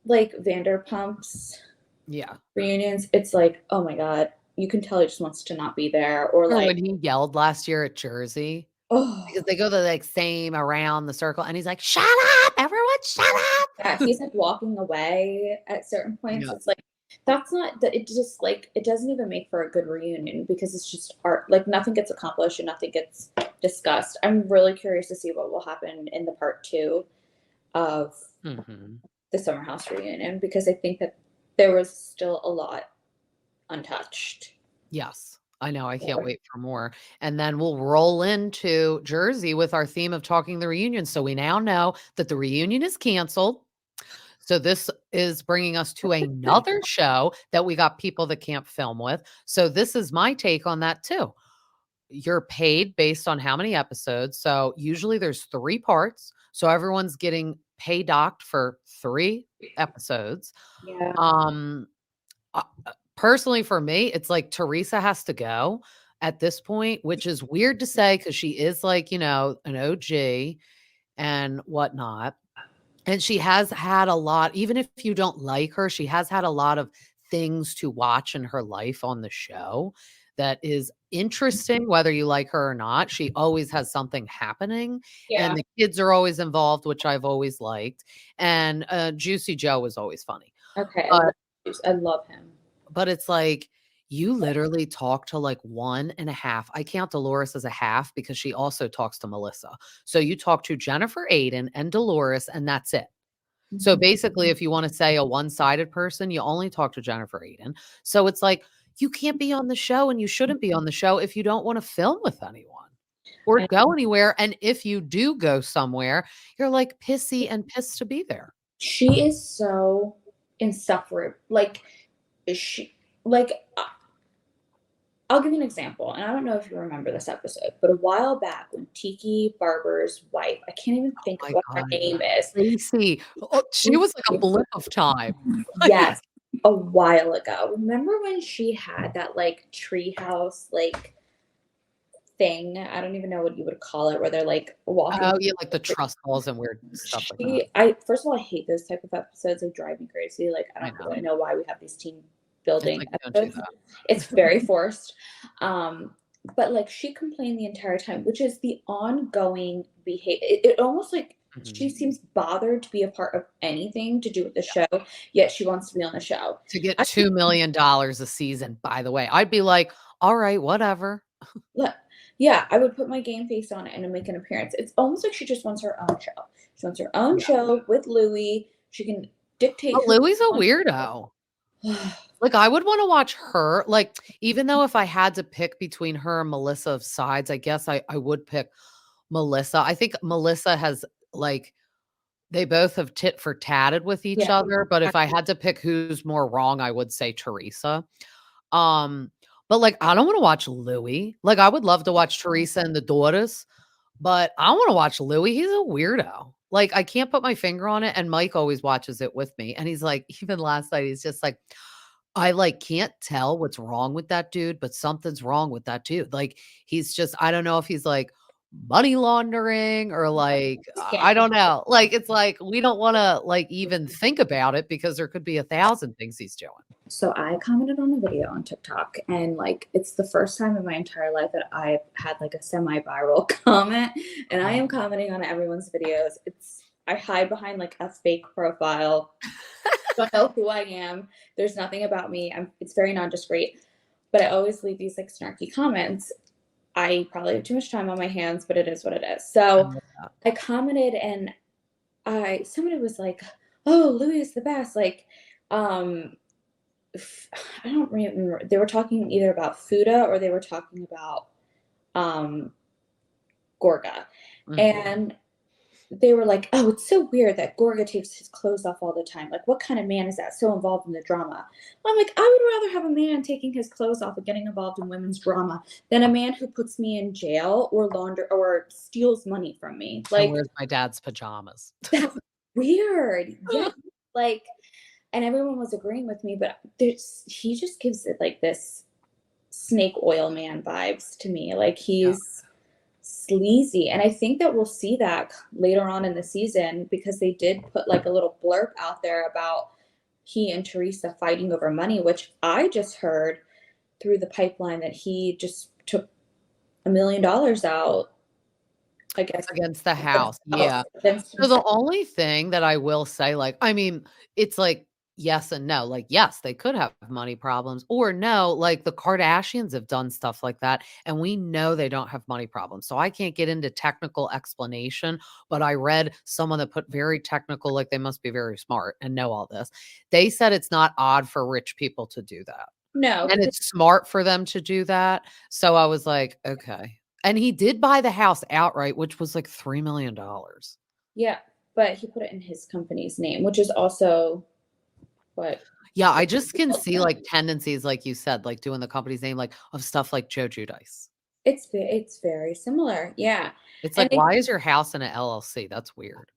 Vanderpump's Yeah. reunions, it's like, oh my God, you can tell he just wants to not be there. Or Or like, when he yelled last year at Jersey. Oh, because they go the, like, same around the circle, and he's like, "Shut up, everyone shut up." yeah, he's like walking away at certain points. Yeah. It's like that's not that it just like it doesn't even make for a good reunion because it's just art like nothing gets accomplished and nothing gets discussed. I'm really curious to see what will happen in the part two of Mhm. the summer house reunion because I think that there was still a lot untouched. Yes. I know, I can't wait for more, and then we'll roll into Jersey with our theme of talking the reunion, so we now know that the reunion is canceled. So this is bringing us to another show that we got people that can't film with. So this is my take on that too. You're paid based on how many episodes. So usually there's 3 parts. So everyone's getting pay docked for 3 episodes. Yeah. Um personally for me, it's like Teresa has to go at this point, which is weird to say because she is like, an OG and whatnot. And she has had a lot even if you don't like her, she has had a lot of things to watch in her life on the show that is interesting whether you like her or not. She always has something happening, and Yeah. the kids are always involved, which I've always liked, and, Juicy Joe was always funny. Okay. But I love him. it's like, you literally talk to, like, 1 and a half. I count Dolores as a half because she also talks to Melissa. So you talk to Jennifer Aiden and Dolores, and that's it. So Mhm. basically, if you wanna say a one-sided person, you only talk to Jennifer Aiden. So it's like, you can't be on the show and you shouldn't be on the show if you don't wanna film with anyone or And go anywhere, and if you do go somewhere, you're, like, pissy and pissed to be there. she is so insufferable. Like she like I'll give you an example, and I don't know if you remember this episode, but a while back when Tiki Barber's wife, I can't even think of My what her god. name is. Lacey, oh, she was like a blip of time. Like, Yes, a while ago. Remember when she had that like treehouse like thing? I don't even know what you would call it, where they're like walking. oh, yeah, like the trust falls and weird stuff like that. I first of all, I hate those type of episodes. They drive me crazy. Like I I don't know. really know why we have these team It's building like, "Don't do episodes. that." It's very forced. But like she complained the entire time, which is the ongoing behavior. It almost like she Mhm. seems bothered to be a part of anything to do with the show, yet she wants to be on the show. To get I $2 million a season, by the way, I'd be like, "Alright, whatever." le- yeah, I would put my game face on it and make an appearance. It's almost like she just wants her own show. She wants her own Yeah. show with Louie. She can dictate But who Louie's a on. weirdo. Like, I would wanna watch her like, even though if I had to pick between her and Melissa of sides, I guess I would pick Melissa. I think Melissa has, like, they both have tit for tatted with each Yeah. other, but if I had to pick who's more wrong, I would say Teresa. Um, but, like, I don't wanna watch Louis. Like, I would love to watch Teresa and the daughters, but I wanna watch Louis. He's a weirdo. Like, I can't put my finger on it, and Mike always watches it with me, and he's like even last night, he's just like, "I, like, can't tell what's wrong with that dude, but something's wrong with that dude." Like, he's just I don't know if he's, like, money laundering or, like, I Scam. don't know. Like, it's like, we don't wanna, like, even think about it because there could be 1,000 things he's doing. So I commented on a video on TikTok, and like it's the first time in my entire life that I've had like a semi-viral comment, and I am commenting on everyone's videos. It's I hide behind like a fake profile. Don't know who I am. There's nothing about me. It's very non-discreet, but I always leave these like snarky comments. I probably have too much time on my hands, but it is what it is. I So love that. I commented, and I somebody was like, "Oh, Louis is the best." Like, um, I don't remember. They were talking either about Fuda or they were talking about um, Gorga, Mhm. and they were like, "Oh, it's so weird that Gorga takes his clothes off all the time. Like, what kind of man is that so involved in the drama?" I'm like, I would rather have a man taking his clothes off and getting involved in women's drama than a man who puts me in jail or launder or steals money from me. And Like, where's my dad's pajamas? that's weird. Yeah, like, and everyone was agreeing with me, but he just gives it like this snake oil man vibes to me. Like Yeah. he's sleazy. And I think that we'll see that later on in the season because they did put like a little blurb out there about he and Teresa fighting over money, which I just heard through the pipeline that he just took $1 million out I guess Against the house, yeah. against So the himself. only thing that I will say, like, I mean, it's like yes and no. Like, yes, they could have money problems, or no, like the Kardashians have done stuff like that, and we know they don't have money problems. So I can't get into technical explanation, but I read someone that put very technical, like they must be very smart and know all this. They said it's not odd for rich people to do that. No, And because it's smart for them to do that. So I was like, okay. And he did buy the house outright, which was like $3,000,000. yeah, but he put it in his company's name, which is also what Yeah, I just can tells see, them. like, tendencies, like you said, like, doing the company's name, like, of stuff like Joe Giudice. It's very similar, yeah, It's and like, why is your house in a LLC? That's weird.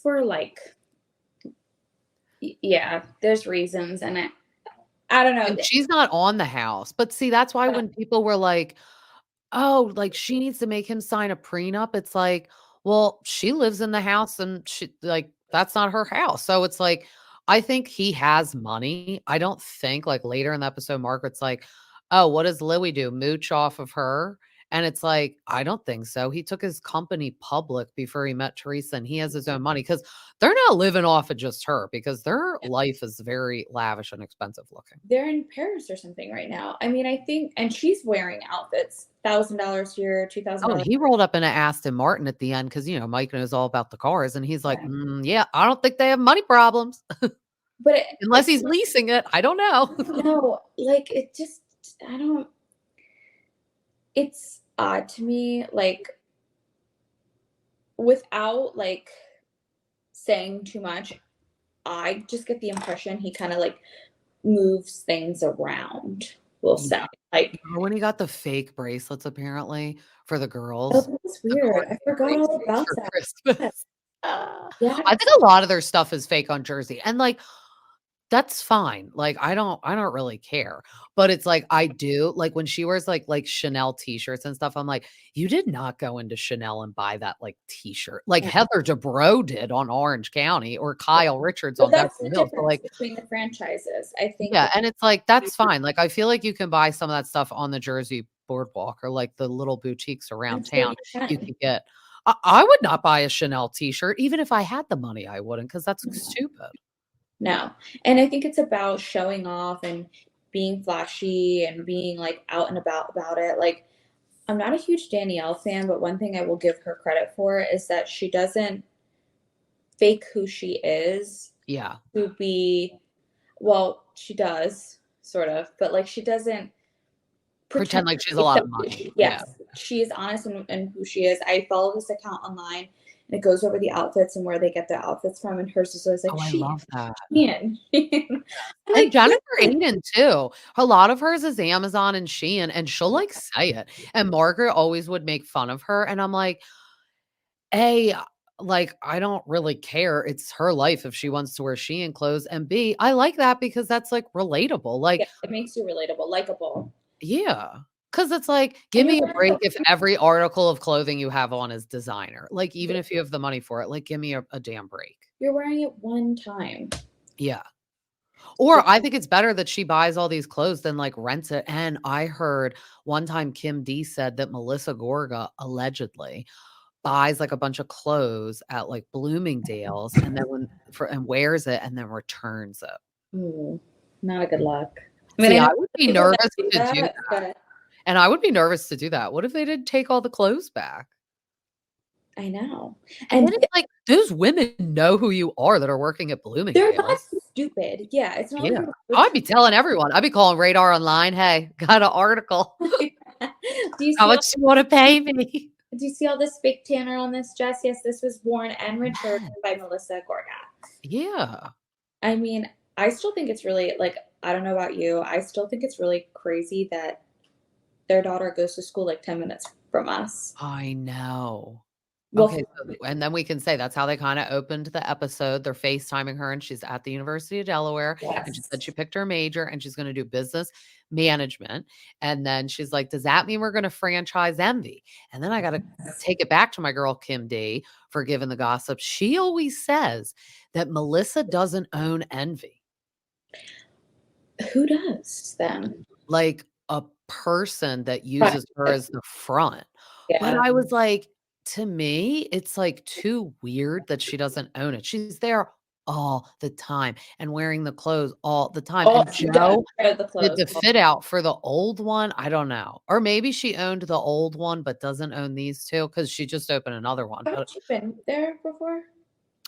for, like yeah, there's reasons, and I don't know, And she's not on the house. But see, that's why when people were like, "Oh, like, she needs to make him sign a prenup," it's like, well, she lives in the house and she like, that's not her house. So it's like, I think he has money. I don't think, like, later in the episode, Margaret's like, "Oh, what does Louie do? Mooch off of her?" And it's like, I don't think so. He took his company public before he met Teresa, and he has his own money because they're not living off of just her because their life is very lavish and expensive looking. they're in Paris or something right now. I mean, I think and she's wearing outfits, $1,000 here, Oh, and $2,000. he rolled up in a Aston Martin at the end because, Mike knows all about the cars, and he's like, Yeah, Yeah, I don't think they have money problems." but Unless he's leasing it, I don't know. no, like, it just I don't it's odd to me, like, without, like, saying too much, I just get the impression he kinda, like, moves things around, we'll Yeah. say, like, Remember when he got the fake bracelets apparently for the "Oh, girls? that was The weird, I coordinating forgot all bracelets about for that." Christmas. Yes. Yeah, I think a lot of their stuff is fake on Jersey, and, like, that's fine. Like, I don't really care. But it's like, I do like, when she wears, like, Chanel T-shirts and stuff, I'm like, "You did not go into Chanel and buy that, like, T-shirt." Like, yeah, Heather Dubrow did on Orange County or yeah. Kyle Richards But on that's Beverly the Hills. So, difference like between the franchises, I think yeah, that and it's like, that's fine. Like, I feel like you can buy some of that stuff on the Jersey boardwalk or, like, the little boutiques around I'm sure town. you You can. could get I would not buy a Chanel T-shirt even if I had the money, I wouldn't, because that's No. stupid. No, and I think it's about showing off and being flashy and being, like, out and about it, like, I'm not a huge Danielle fan, but one thing I will give her credit for is that she doesn't fake who she is Yeah. to be well, she does, sort of, but, like, she doesn't pretend Pretend like to she has a be lot of somebody money. Yeah. yes, she is honest in who she is. I follow this account online, and it goes over the outfits and where they get their outfits from, and hers is always like, Oh, I "Shein, love that. Shein, Shein." I'm And like, Jennifer "Good." Aiden too. A lot of hers is Amazon and Shein, and she'll, like, say it. And Margaret always would make fun of her, and I'm like, A, like, I don't really care. It's her life if she wants to wear Shein clothes, and B, I like that because that's, like, relatable. Yeah, Like, it makes you relatable, likable. yeah, because it's like, give And you're me a wearing break a if every article of clothing you have on is designer. Like, even yeah, if you have the money for it, like, give me a damn break. you're wearing it one time. Yeah. Or I think it's better that she buys all these clothes than, like, rents it. And I heard one time Kim D said that Melissa Gorga allegedly buys, like, a bunch of clothes at, like, Bloomingdale's and then and wears it and then returns it. Ooh, not a good look. I mean, I See, I know would be people that nervous do to do that, that, but and I would be nervous to do that. What if they didn't take all the clothes back? I know. And And then it's like, those women know who you are that are working at they're not Bloomingdale's. stupid. Yeah, it's not like Yeah. you're I'd be telling everyone. I'd be calling Radar Online, "Hey, got an article. Do you How see all much you wanna pay me?" do you see all this fake tanner on this dress? Yes, this was worn and returned Yeah. by Melissa Gorga. Yeah. I mean, I still think it's really like, I don't know about you, I still think it's really crazy that their daughter goes to school like 10 minutes from us. I know. Well, Okay, so and then we can say that's how they kinda opened the episode. They're FaceTiming her, and she's at the University of Delaware, and she said yes. she picked her major, and she's gonna do business management, and then she's like, "Does that mean we're gonna franchise Envy?" And then I gotta take it back to my girl Kim D for giving the gossip. She always says that Melissa doesn't own Envy. Who does then? Like, a person that But uses her as the front. But Yeah. I was like, to me, it's, like, too weird that she doesn't own it. She's there all the time and wearing the clothes all the time, Oh, and she does Joe wear the did clothes. the fit out for the old one, I don't know. Or maybe she owned the old one, but doesn't own these 2 because she just opened another one, but Haven't you been there before?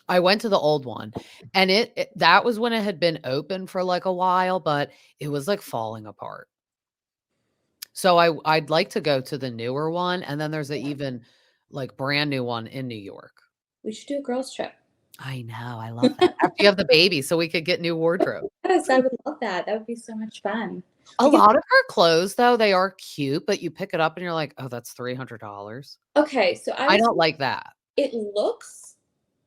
I went to the old one, and it that was when it had been open for, like, a while, but it was, like, falling apart. So I'd like to go to the newer one, and then there's a Yeah. even, like, brand new one in New York. We should do a girls trip. I know, I love that. After you have the baby, so we could get new wardrobe. Yes, I would love that. That would be so much fun. A Because lot of her clothes, though, they are cute, but you pick it up and you're like, "Oh, that's $300." okay, so I don't like that. it looks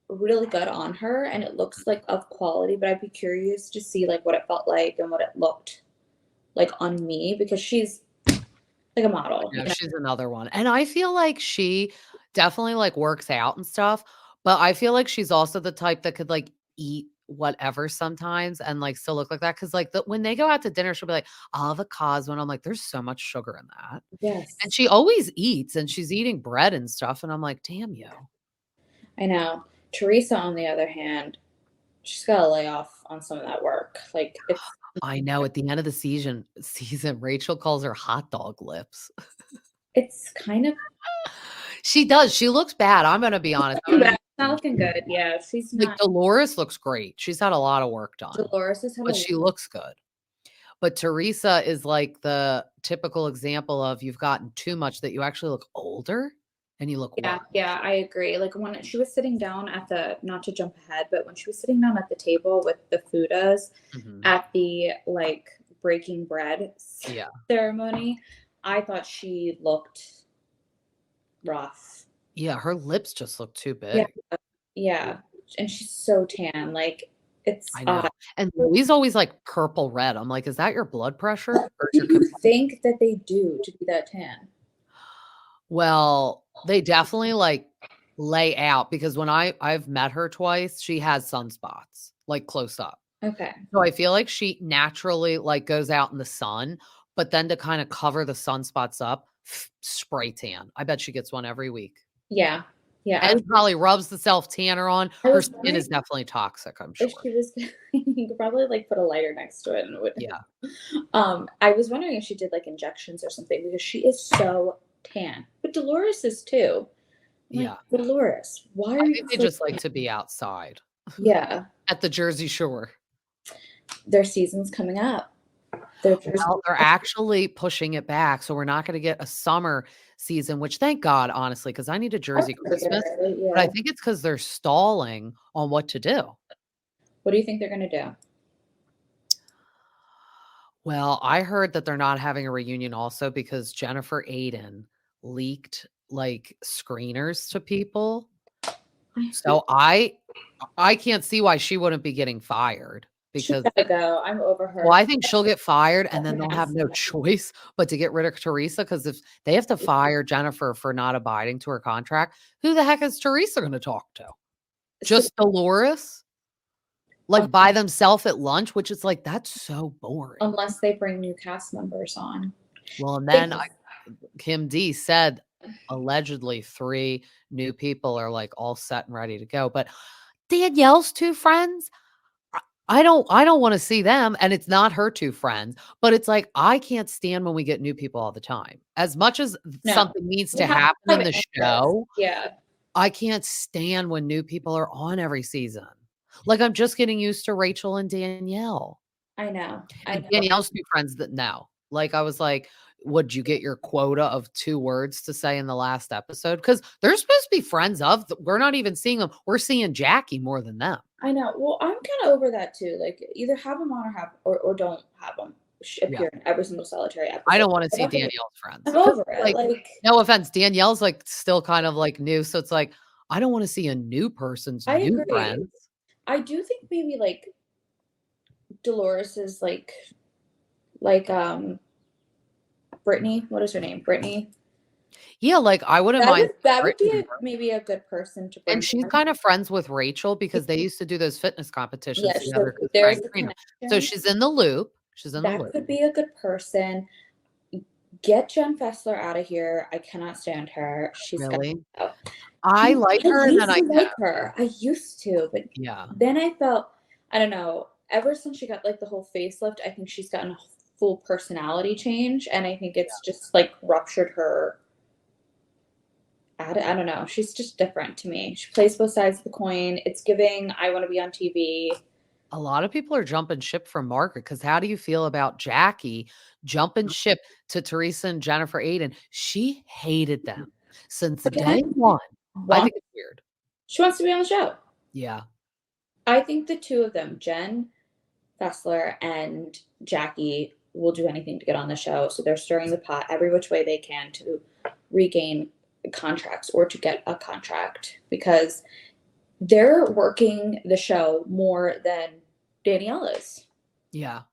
really good on her and it looks like of quality, but I'd be curious to see like what it felt like and what it looked like on me because she's like a model, No, she's another one, and I feel like she definitely, like, works out and stuff, but I feel like she's also the type that could, like, eat whatever sometimes and, like, still look like that. Because like, when they go out to dinner, she'll be like, "I'll have a Cosmo," and I'm like, "There's so much sugar in that." And Yes, she always eats, and she's eating bread and stuff, and I'm like, "Damn you." I know. Teresa, on the other hand, she's got to lay off on some of that work. Like I know at the end of the season, Rachel calls her hot dog lips. it's kind of She does, she looks bad, I'm gonna be honest, I'm gonna bad. It's not looking good. Yeah, she's like, not. Dolores looks great, she's had a lot of work done, Dolores has had but a she looks good. But Teresa is like the typical example of you've gotten too much that you actually look older and you look yeah, worse. yeah, I agree. Like when she was sitting down at the not to jump ahead, but when she was sitting down at the table with the Fudas Mhm. at the like breaking bread Yeah. ceremony, I thought she looked rough. Yeah, her lips just look too Yeah, big. yeah. And she's so tan. Like it's I odd. know. And Louie's always like purple red. I'm like, "Is that your blood pressure or What your do you complexion?" think that they do to be that tan? Well, they definitely like lay out because when I've met her twice, she has sunspots, like close up. Okay. So I feel like she naturally, like, goes out in the sun, but then to kinda cover the sunspots up, spray tan. I bet she gets one every week. Yeah. Yeah. And probably rubs the self-tanner on. I Her was skin wondering is definitely toxic, I'm if sure. she was you could probably like put a lighter next to it and it would Yeah, I was wondering if she did like injections or something because she is so tan. But Dolores is too. I'm like, yeah. Dolores, why are I you think they so just like tan? to be outside Yeah. at the Jersey Shore. Their season's coming up. Their Well, they're actually pushing it back, so we're not gonna get a summer season, which thank God, honestly, because I need a I was Jersey gonna get it Christmas, early, but I yeah. think it's because 'cause they're stalling on what to do. What do you think they're gonna do? Well, I heard that they're not having a reunion also because Jennifer Aiden leaked, like, screeners to people. I So I can't see why she wouldn't be getting fired She's because gotta go. I'm over well, her. I think she'll get fired and then they'll have no Nasty. choice but to get rid of Teresa. Because if they have to fire Jennifer for not abiding to her contract, who the heck is Teresa gonna talk to? So, Just Dolores? Like, by themselves at lunch, which is like, that's so boring. unless they bring new cast members on. Well, and They then Kim D said allegedly 3 new people are, like, all set and ready to go, but Danielle's 2 friends, I I don't wanna see them, and it's not her 2 friends, but it's like, I can't stand when we get new people all the time. As much as no. something needs They to have to happen have in the interest. show, Yeah. I can't stand when new people are on every season. Like, I'm just getting used to Rachel and Danielle. I know. I And know. Danielle's 2 friends that no. Like, I was like, "Would you get your quota of 2 words to say in the last episode?" Because 'Cause they're supposed to be friends of th we're not even seeing them. We're seeing Jackie more than them. I know. Well, I'm kinda over that too, like, either have them on or have or don't have them Yeah. appear in every single solitary I episode. don't wanna I'm see over Danielle's friends. I'm 'Cause, over it, like, like no offense, Danielle's, like, still kind of, like, new, so it's like, I don't wanna see a new person's I new agree. friends. I do think maybe, like, Dolores is like, Brittany, what is her name? Brittany? Yeah, like, I wouldn't mind seeing That would be Brittany. maybe a good person to And bring she's on. kind of friends with Rachel because they used to do those fitness competitions Yes, so together 'cause there's Frank a Trina. So connection. she's in the loop. She's in the That loop. could be a good person. Get Jen Fessler out of here. I cannot stand her. She's got Really? oh, I like I her and then used I to don't. like her. I used to, but Yeah. then I felt I don't know, ever since she got, like, the whole facelift, I think she's gotten a full personality change, and I think it's just, like, ruptured her I don't know, she's just different to me. She plays both sides of the coin. It's giving, "I wanna be on TV." A lot of people are jumping ship from Margaret because how do you feel about Jackie jumping ship to Teresa and Jennifer Aiden? She hated them since day Again, one. I want think it's weird. she wants to be on the show. Yeah. I think the 2 of them, Jen Fessler and Jackie, will do anything to get on the show, so they're stirring the pot every which way they can to regain contracts or to get a contract because they're working the show more than Danielle is. Yeah.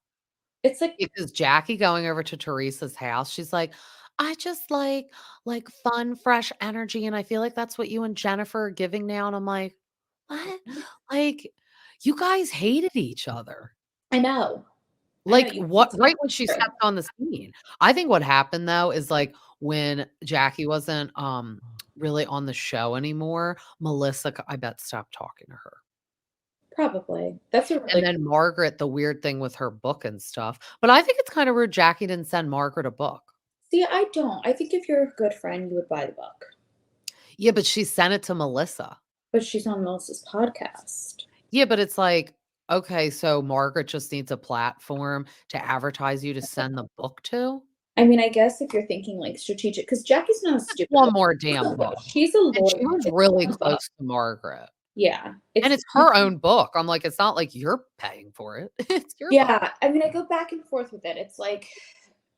It's like Because Jackie going over to Teresa's house, she's like, "I just like fun, fresh energy, and I feel like that's what you and Jennifer are giving now." And I'm like, "What?" Like, you guys hated each other. I know. I know Like, you what can't stand right when she her. stepped on the scene. I think what happened though is, like, when Jackie wasn't, really on the show anymore, Melissa, I bet, stopped talking to her. Probably. That's a And really then Margaret, the weird thing with her book and stuff. But I think it's kinda rude Jackie didn't send Margaret a book. see, I don't. I think if you're a good friend, you would buy the book. Yeah, but she sent it to Melissa. But she's on Melissa's podcast. Yeah, but it's like, okay, so Margaret just needs a platform to advertise you to send the book to? I mean, I guess if you're thinking like strategic, because Jackie's not a Just stupid one woman. more damn book. She's a And she lawyer. was It's really one book. close to Margaret. Yeah. And It's it's her own book. I'm like, it's not like you're paying for it. It's your book. yeah. I mean, I go back and forth with it. It's like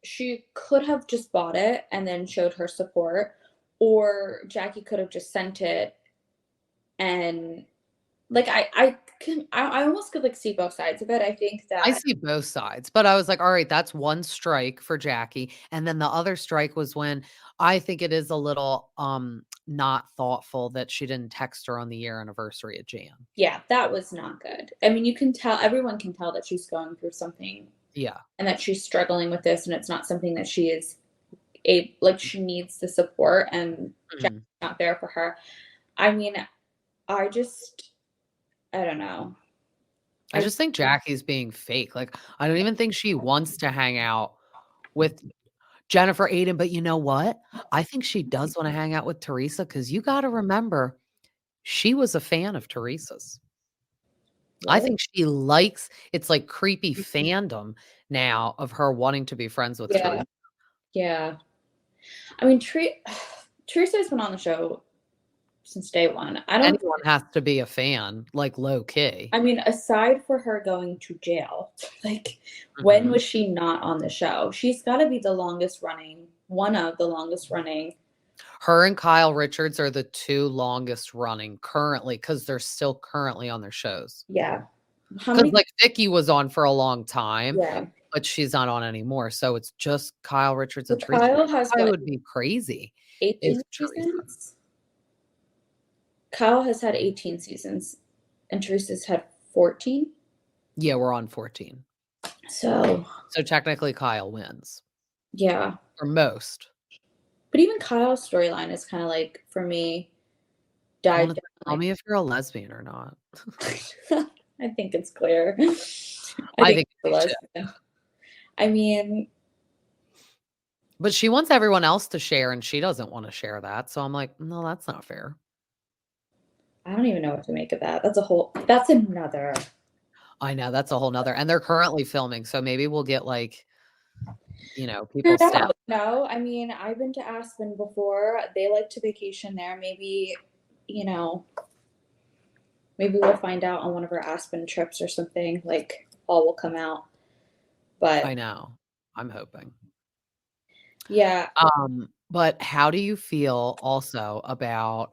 she could have just bought it and then showed her support, or Jackie could have just sent it and like I almost could like see both sides of it. I think I that see both sides, but I was like, "All right, that's one strike for Jackie." And then the other strike was when I think it is a little, not thoughtful that she didn't text her on the year anniversary of Jan. yeah, that was not good. I mean, you can tell everyone can tell that she's going through something Yeah. and that she's struggling with this and it's not something that she is a like she needs the support and Jackie's Mhm. not there for her. I mean, I just I don't know. I I just think Jackie's being fake, like, I don't even think she wants to hang out with Jennifer Aiden, but you know what? I think she does wanna hang out with Teresa because you gotta remember, she was a fan of Teresa's. I really think she likes it's like creepy fandom now of her wanting to be friends with yeah, Teresa. yeah. I mean, Teresa's been on the show since day one. I don't Anyone has to be a fan, like, low key. I mean, aside for her going to jail, like, when Mhm. was she not on the show? She's gotta be the longest running one of the longest running Her and Kyle Richards are the 2 longest running currently because 'cause they're still currently on their shows. yeah. How Because many like, Vicky was on for a long time, yeah. but she's not on anymore, so it's just Kyle Richards So and Teresa, which Kyle has I what, would be crazy if 18 Teresa seasons? Kyle has had 18 seasons and Teresa's had 14. Yeah, we're on 14. So, So technically Kyle wins, yeah. or most. But even Kyle's storyline is kinda like, for me, Well, died it's down, like, tell like me if you're a lesbian or not. I think it's clear. I I think think it's a me too. lesbian. I mean, But she wants everyone else to share, and she doesn't wanna share that, so I'm like, "No, that's not fair." I don't even know what to make of that. That's another I know, that's a whole 'nother and they're currently filming, so maybe we'll get, like, figure people it step out. No, I mean, I've been to Aspen before. They like to vacation there. Maybe, you know, maybe we'll find out on one of our Aspen trips or something. Like all will come out. I But know. I'm hoping. yeah, But how do you feel also about,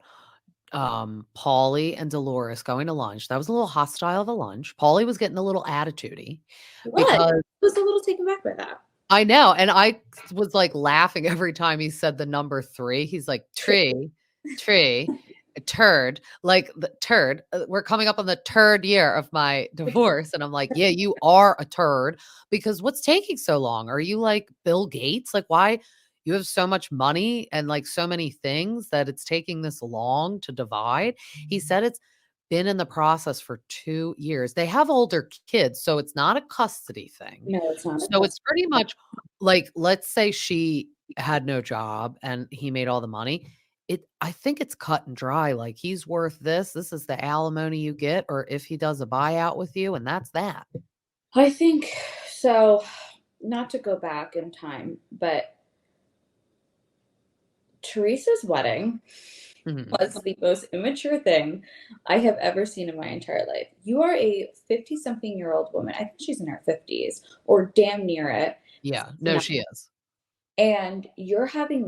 Pauly and Dolores going to lunch? That was a little hostile of a lunch. Pauly was getting a little attitude-y what? I because was a little taken back by that. I know, and I was, like, laughing every time he said the number 3. He's like, Tree. "Tree, tree," a turd, like the turd. We're coming up on the turd year of my divorce. And I'm like, yeah, you are a turd because what's taking so long? Are you like Bill Gates? Like, why you have so much money and like so many things that it's taking this long to divide? He said it's been in the process for 2 years. They have older kids, so it's not a custody thing. No, it's not a So plus. it's pretty much like, let's say she had no job and he made all the money. I think it's cut and dry. Like he's worth this. This is the alimony you get, or if he does a buyout with you, and that's that. I think so. Not to go back in time, but Teresa's wedding Mhm. was the most immature thing I have ever seen in my entire life. You are a 50 something year old woman. I think she's in her 50s or damn near it. Yeah. No, she is. And you're having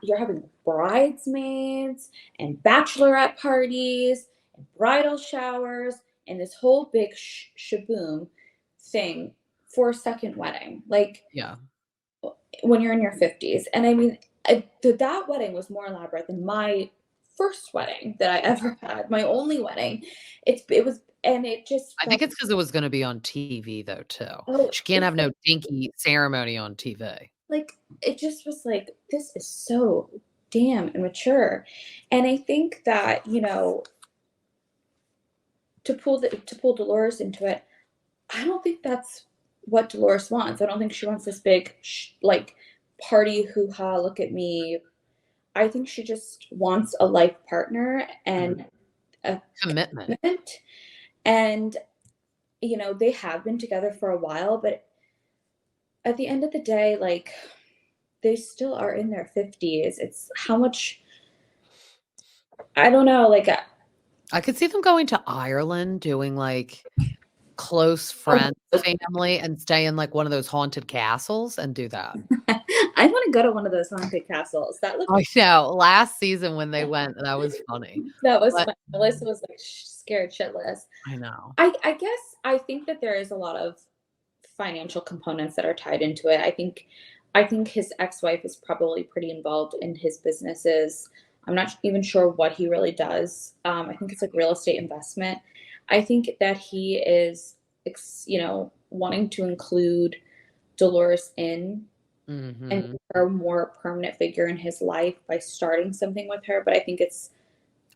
you're having bridesmaids and bachelorette parties and bridal showers and this whole big shaboom thing for a second wedding. Like, Yeah. when you're in your 50s. And I mean, that wedding was more elaborate than my first wedding that I ever had, my only wedding. It was, and it just I felt, think it's because it was gonna be on TV though, too. oh, She can't have no dinky ceremony on TV. like, it just was like, this is so damn immature. And I think that, to pull Dolores into it, I don't think that's what Dolores wants. I don't think she wants this big, like, party hoo ha, look at me. I think she just wants a life partner Mhm. and a Commitment. commitment. And, they have been together for a while, but at the end of the day, like, they still are in their 50s. It's how much, I don't know, like, I could see them going to Ireland, doing, like, close oh, friends family and stay in, like, one of those haunted castles and do that. I want to go to one of those haunted castles. That looked, I know, last season when they went, that was funny, that was but fun. Melissa was like scared shitless. I know. I guess I think that there is a lot of financial components that are tied into it. I think his ex-wife is probably pretty involved in his businesses. I'm not even sure what he really does. I think it's like real estate investment. I think that he is, wanting to include Dolores in and Mhm. make her a more permanent figure in his life by starting something with her. But I think it's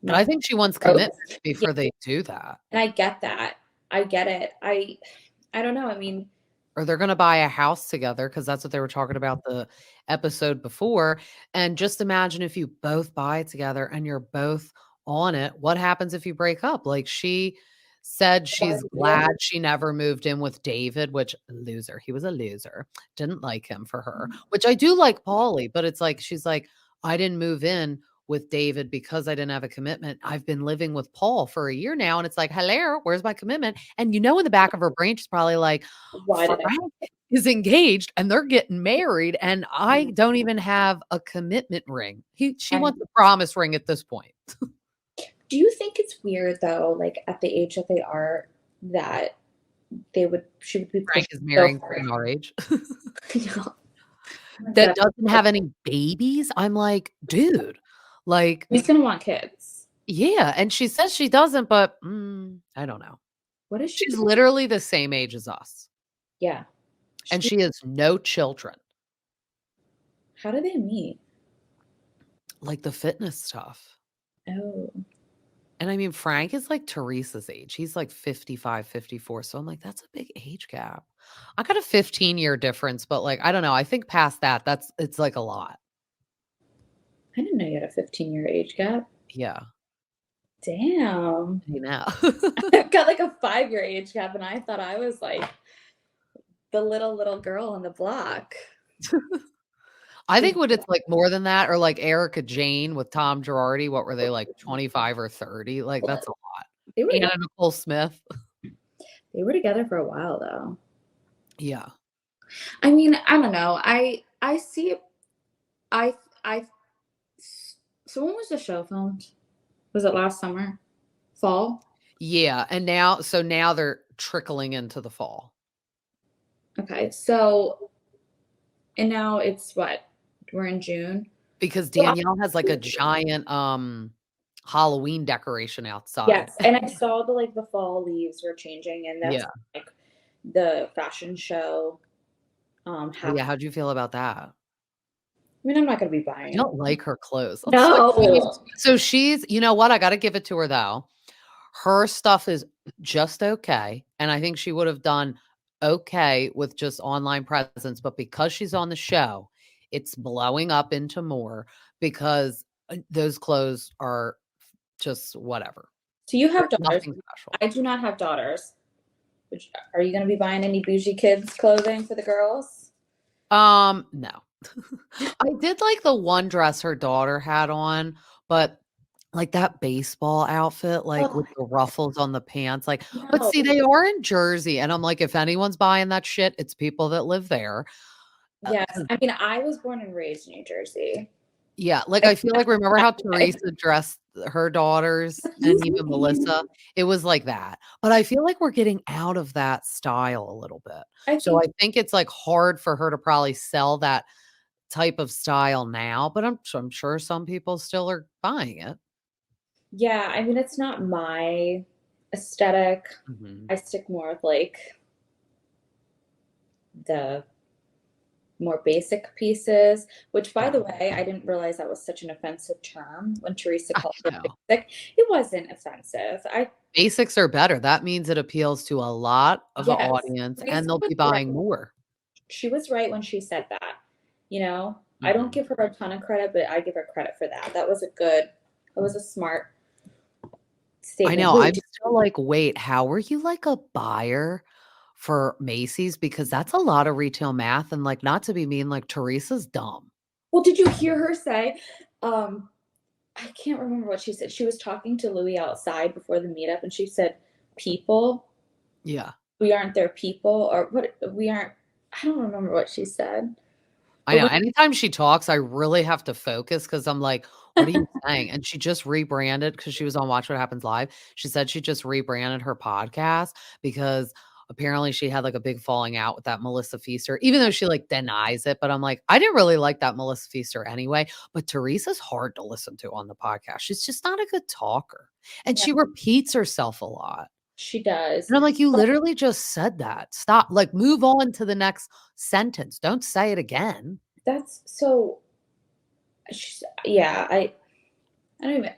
But I not think she wants growth. commitment Yeah, before they do that. and I get that. I get it. I don't know. I mean, Or they're gonna buy a house together because that's what they were talking about the episode before, and just imagine if you both buy it together and you're both on it, what happens if you break up? Like, she said she's glad she never moved in with David, which loser, he was a loser, didn't like him for her, which I do like Paulie, but it's like she's like, "I didn't move in with David because I didn't have a commitment. I've been living with Paul for a year now," and it's like, "Hello, where's my commitment?" And in the back of her brain, she's probably like, why did I? Frank is engaged and they're getting married, and I don't even have a commitment ring. She I wants a promise ring at this point. Do you think it's weird though, like at the age that they are, that she would be Frank pushed is so marrying hard? someone our age Oh my that God. doesn't have any babies. I'm like, dude, like, He's gonna want kids. yeah. And she says she doesn't, but I don't know. What is she She's doing? literally the same age as us, Yeah. and she has no children. How do they meet? Like the fitness stuff. Oh, And I mean, Frank is like Teresa's age. He's like 55, 54. So I'm like, that's a big age gap. I got a 15-year difference, but like, I don't know. I think past that, it's like a lot. I didn't know you had a 15-year age gap. Yeah. Damn. You know. I've got like a 5-year age gap, and I thought I was like the little girl on the block. I think when it's like more than that, or like Erica Jane with Tom Girardi, what were they like 25 or 30? Like, that's a lot. They were Anna together, Nicole Smith. they were together for a while though. Yeah. I mean, I don't know. I see it. I So when was the show filmed? Was it last summer? Fall? Yeah. And now they're trickling into the fall Okay. So, and now it's what? We're in June. because So Danielle has like a giant Halloween decoration outside. Yes, and I saw the fall leaves were changing, and that's Yeah. like the fashion show Oh, yeah, happened. how'd you feel about that? I mean, I'm not gonna be I buying don't anything. like her clothes. Let's switch gears. No. So she's you know what? I gotta give it to her, though. Her stuff is just okay, and I think she would have done okay with just online presence, but because she's on the show, it's blowing up into more because, those clothes are just whatever. So you They're have daughters. nothing special. I do not have daughters. Which are you gonna be buying any bougie kids clothing for the girls? No. I did like the one dress her daughter had on, but like that baseball outfit, like Oh with the ruffles on the pants, like but no. see, they are in Jersey, and I'm like, if anyone's buying that shit, it's people that live there. Yes. 'Cause I mean, I was born and raised in New Jersey. yeah, like, I I feel like remember how I Teresa dressed her daughters and even Melissa? usually It was like that, but I feel like we're getting out of that style a little bit. I So think I think it's, like, hard for her to probably sell that type of style now, but I'm sure some people still are buying it. yeah, I mean it's not my aesthetic. Mhm. I stick more with like the more basic pieces, which by Yeah. the way, I didn't realize that was such an offensive term when Teresa I called her know. basic. It wasn't offensive. I Basics are better. That means it appeals to a lot of the yes, audience, and Teresa they'll was be right. buying more. She was right when she said that. You know, I don't Mhm. give her a ton of credit, but I give her credit for that. That was a smart I statement. know, I'm Wait, still like, "Wait, how were you, like, a buyer for Macy's?" Because that's a lot of retail math, and, like, not to be mean, like, Teresa's dumb. well, did you hear her say, um, I can't remember what she said. She was talking to Louie outside before the meetup, and she said, "People, Yeah. we aren't their people," or what? We aren't. I don't remember what she said, I but know, anytime she talks, I really have to focus because 'cause I'm like, "What are you we saying?" And she just rebranded because she was on Watch What Happens Live. She said she just rebranded her podcast because apparently she had, like, a big falling out with that Melissa Feaster, even though she, like, denies it, but I'm like, "I didn't really like that Melissa Feaster anyway," but Teresa's hard to listen to on the podcast. She's just not a good talker, and yeah, she repeats herself a lot. she does. And I'm like, "You But literally just said that. Stop, like, move on to the next sentence. Don't say it again." that's so. Yeah, I don't even.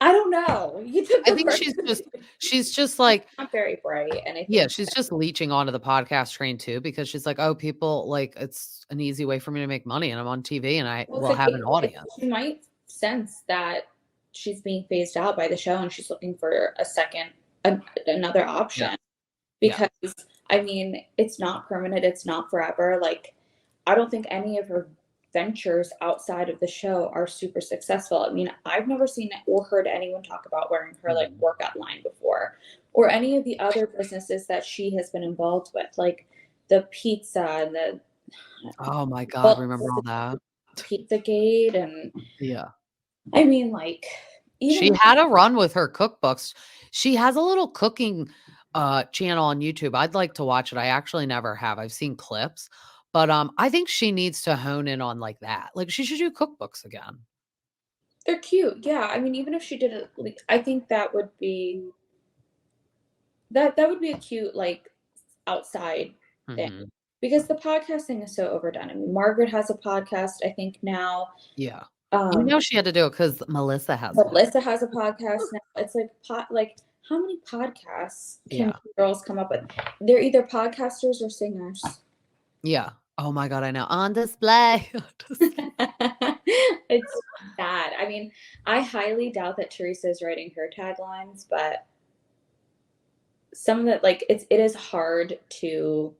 I don't know. You took I the think word. she's just like Not very bright, and I yeah, think she's just leeching onto the podcast train too because she's like, "Oh, people like it's an easy way for me to make money and I'm on TV and I well, will have an audience." she might sense that she's being phased out by the show, and she's looking for another Yeah, option. yeah. Because I mean, it's not permanent, it's not forever. Like, I don't think any of her ventures outside of the show are super successful. I mean, I've never seen or heard anyone talk about wearing her like Mhm. workout line before, or any of the other businesses that she has been involved with, like the pizza and the Oh my god, remember books, all that? Pizza Gate, and Yeah. I mean, like She even had a run with her cookbooks. She has a little cooking, channel on YouTube. I'd like to watch it. I actually never have. I've seen clips, but, I think she needs to hone in on like that. Like, she should do cookbooks again. they're cute. Yeah, I mean, even if she did it, like, I think that would be a cute like outside thing Mhm. because the podcast thing is so overdone. I mean, Margaret has a podcast, I think now. Yeah. You Um, know she had to do it because Melissa has one. Melissa has a podcast now. It's like like how many podcasts can Yeah. girls come up with? They're either podcasters or singers. Yeah. Oh my god, I know. On display. It's bad. I mean, I highly doubt that Teresa is writing her taglines, but some of the like it is hard to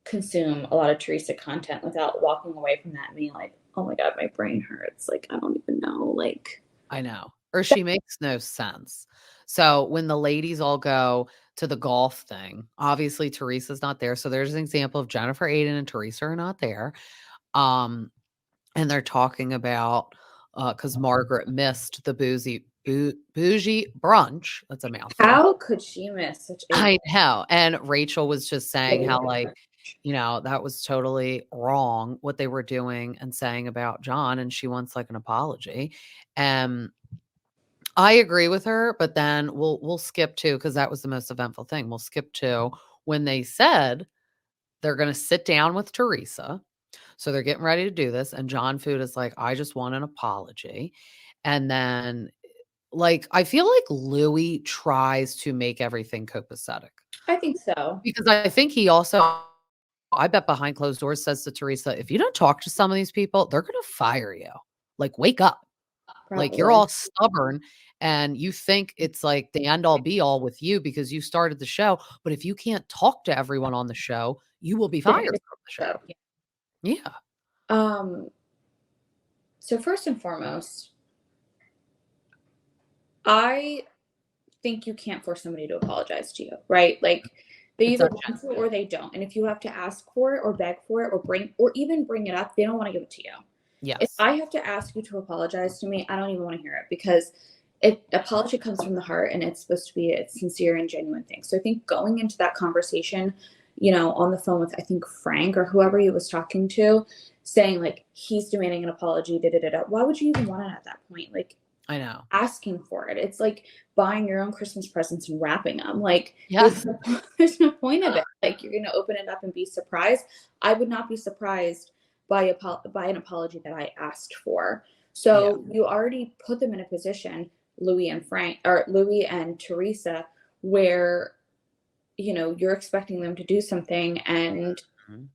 consume a lot of Teresa content without walking away from that and being like, oh my God, my brain hurts. Like, I don't even know. Like, I know. Or she makes no sense. So when the ladies all go to the golf thing, obviously Teresa's not there. So there's an example of Jennifer Aiden and Teresa are not there. Um, and they're talking about because Margaret missed the bougie brunch. That's a mouthful. how could she miss such a I know, and Rachel was just saying really how, good like, friend? that was totally wrong what they were doing and saying about John, and she wants, like, an apology, um, I agree with her, but then we'll skip to because that was the most eventful thing. We'll skip to when they said they're gonna sit down with Teresa. So they're getting ready to do this, and John Food is like, "I just want an apology." And then, like, I feel like Louie tries to make everything copacetic I think so. because I think he also I bet behind closed doors says to Teresa, "If you don't talk to some of these people, they're gonna fire you. Like, wake up. Like, you're Probably. all stubborn and you think it's like the end all be all with you because you started the show, but if you can't talk to everyone on the show, you will be They're fired gonna from the show." go. Yeah. Yeah. Um, so first and foremost, I think you can't force somebody to apologize to you, right? Like they It's either not want to or they don't. And if you have to ask for it or beg for it or bring or even bring it up, they don't want to give it to you. If yes. I have to ask you to apologize to me, I don't even want to hear it because apology comes from the heart and it's supposed to be a sincere and genuine thing. So I think going into that conversation, on the phone with I think Frank or whoever he was talking to, saying like he's demanding an apology, da da da da. Why would you even want it at that point? Like I know. asking for it. It's like buying your own Christmas presents and wrapping them. Like there's Yes. no, there's no point of it. Like you're gonna open it up and be surprised. I would not be surprised by an apology that I asked for. Yeah. So you already put them in a position, Louie and Teresa, where you're expecting them to do something, and Mhm.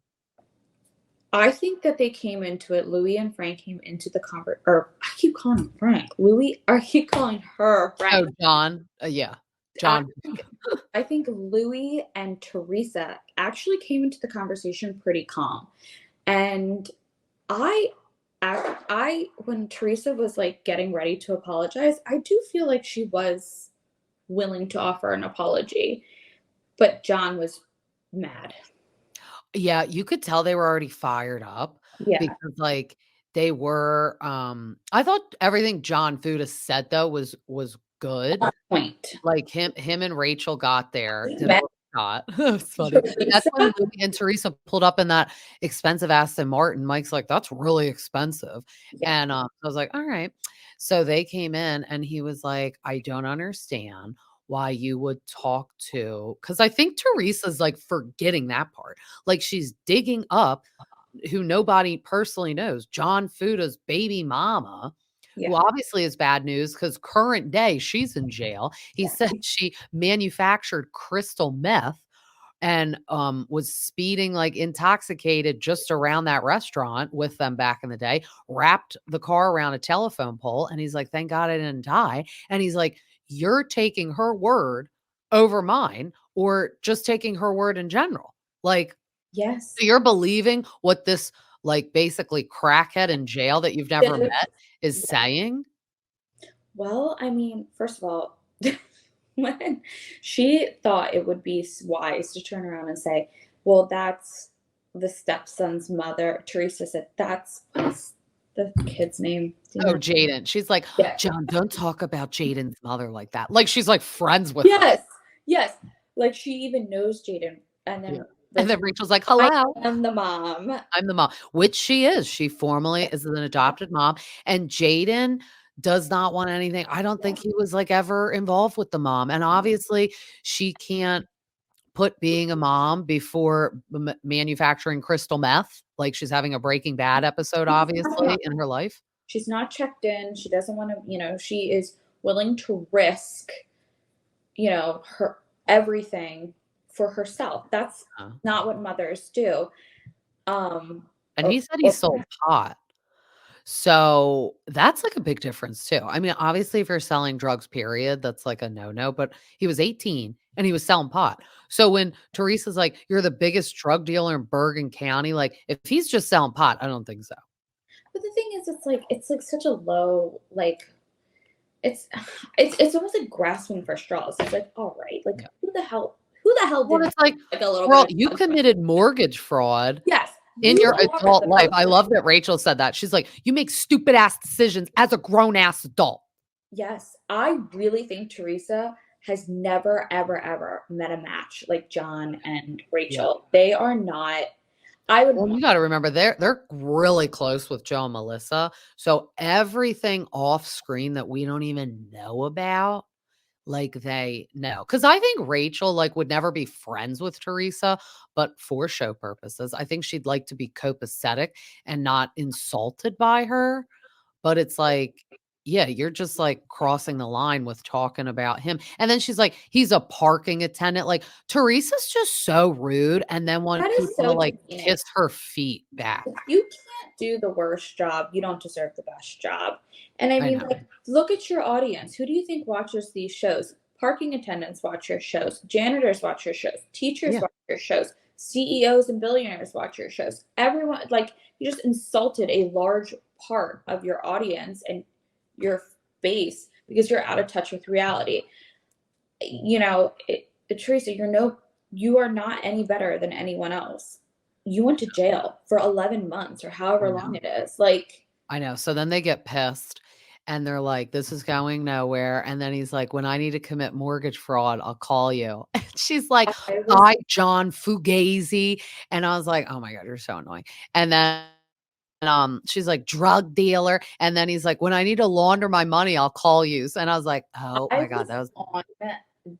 I think that they came into it. Louie and Frank came into the or I keep calling him Frank. Louie, I keep calling her Oh, Frank. John. Yeah. I John. think I think Louie and Teresa actually came into the conversation pretty calm. And I I when Teresa was like getting ready to apologize, I do feel like she was willing to offer an apology, but John was mad. Yeah, you could tell they were already fired up Yeah, because, like, they were, I thought everything John Fuda said, though, was good. on point. Like, him and Rachel got there, did a Met little shot. It's funny. That's Teresa. when Louis and Teresa pulled up in that expensive Aston Martin. Mike's like, "That's really expensive." Yeah. And, I was like, "Alright." So they came in, and he was like, "I don't understand why you would talk to," because I think Teresa's, like, forgetting that part. Like, she's digging up who nobody personally knows, John Fuda's baby mama, who Yeah. obviously is bad news because current day, she's in jail. He Yeah. said she manufactured crystal meth and, was speeding, like, intoxicated just around that restaurant with them back in the day, wrapped the car around a telephone pole, and he's like, "Thank God I didn't die," and he's like, "You're taking her word over mine or just taking her word in general." Like, Yes. so you're believing what this, like, basically crackhead in jail that you've never Yeah. met is saying? Well, I mean, first of all, when she thought it would be wise to turn around and say, "Well, that's the stepson's mother." Teresa said, "What's the kid's name? Do you Oh, know?" Jaden. She's like, Yeah. "John, don't talk about Jaden's mother like that." Like, she's, like, friends with her. Yes. Yes. Like she even knows Jaden, and Yeah. then And Rachel's then Rachel's like, like, "Hello, "I am the mom." I'm the mom," which she is. She formally is an adopted mom, and Jaden does not want anything. I don't think Yeah. he was, like, ever involved with the mom, and obviously, she can't put being a mom before manufacturing crystal meth, like she's having a Breaking Bad episode, obviously, in her life. She's not checked in. She doesn't want to, she is willing to risk, her everything for herself. That's Uh, not what mothers do. Um, and or, he said he or sold pot. So, that's, like, a big difference too. I mean, obviously, if you're selling drugs, period, that's, like, a no-no, but he was 18 and he was selling pot. So, when Teresa's like, "You're the biggest drug dealer in Bergen County," like, if he's just selling pot, I don't think so. but the thing is, it's like such a low, like it's it's almost like grasping for straws. It's like, all right, like Yeah. who the hell Well, didn't it's like, like a little girl, bit you of committed mortgage fraud yes, in you your are adult life. supposed I to. love that Rachel said that. She's like, "You make stupid ass decisions as a grown ass adult." Yes, I really think Teresa has never, ever, ever met a match like John and Yeah. Rachel. They are not. I would Well, you gotta remember they're really close with Joe and Melissa, so everything off screen that we don't even know about, like, they know. Because I think Rachel, like, would never be friends with Teresa, but for show purposes, I think she'd like to be copacetic and not insulted by her. But it's like, yeah, you're just, like, crossing the line with talking about him, and then she's like, "He's a parking attendant," like, Teresa's just so rude and then want that is people to, so like, demeaning. kiss her feet back. If you can't do the worst job, you don't deserve the best job. And I I mean, know. like, look at your audience. Who do you think watches these shows? Parking attendants watch your shows, janitors watch your shows, teachers Yeah. watch your shows, CEOs and billionaires watch your shows. Everyone, like, you just insulted a large part of your audience and your base because you're out of touch with reality. Teresa, you are not any better than anyone else. You went to jail for 11 months or I however long know. it is. Like, I know. So then they get pissed and they're like, "This is going nowhere." And then he's like, "When I need to commit mortgage fraud, I'll call you." And she's like, I was, "Hi, John Fugazi." And I was like, "Oh my God, you're so annoying." And then she's like, "Drug dealer." And then he's like, "When I need to launder my money, I'll call you." And I was like, "Oh I my God, was that was." on it.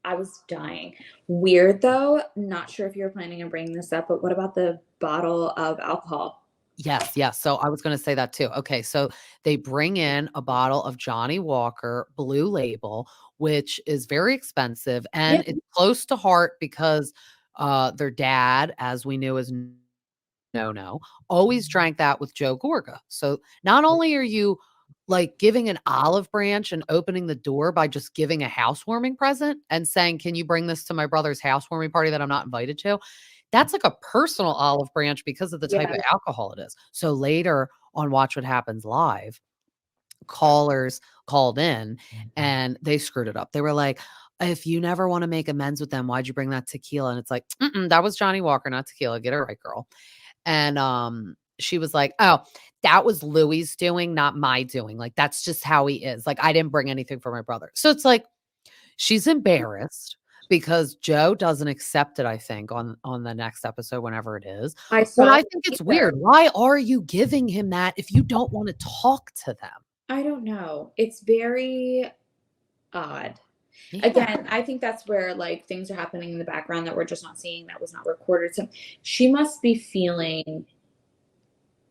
I was dying. Weird though. Not sure if you were planning on bringing this up, but what about the bottle of alcohol? Yes, yes. So I was gonna say that too. Okay, so they bring in a bottle of Johnny Walker Blue Label, which is very expensive, Yeah, and it's close to heart because, their dad, as we knew, is no, always drank that with Joe Gorga. So not only are you, like, giving an olive branch and opening the door by just giving a housewarming present and saying, "Can you bring this to my brother's housewarming party that I'm not invited to?" That's like a personal olive branch because of the type yeah. of alcohol it is. So later on Watch What Happens Live, callers called in and they screwed it up. They were like, "If you never wanna make amends with them, why'd you bring that tequila?" And it's like, "Mm-mm, that was Johnny Walker, not tequila. Get it right, girl." And, she was like, "Oh, that was Louie's doing, not my doing. Like, that's just how he is. Like, I didn't bring anything for my brother." So it's like, she's embarrassed because Joe doesn't accept it, I think, on the next episode, whenever it is. I But saw I the think it's teaser. weird. Why are you giving him that if you don't wanna talk to them? I don't know. It's very odd. Yeah. Again, I think that's where like things are happening in the background that we're just not seeing that was not recorded. So she must be feeling,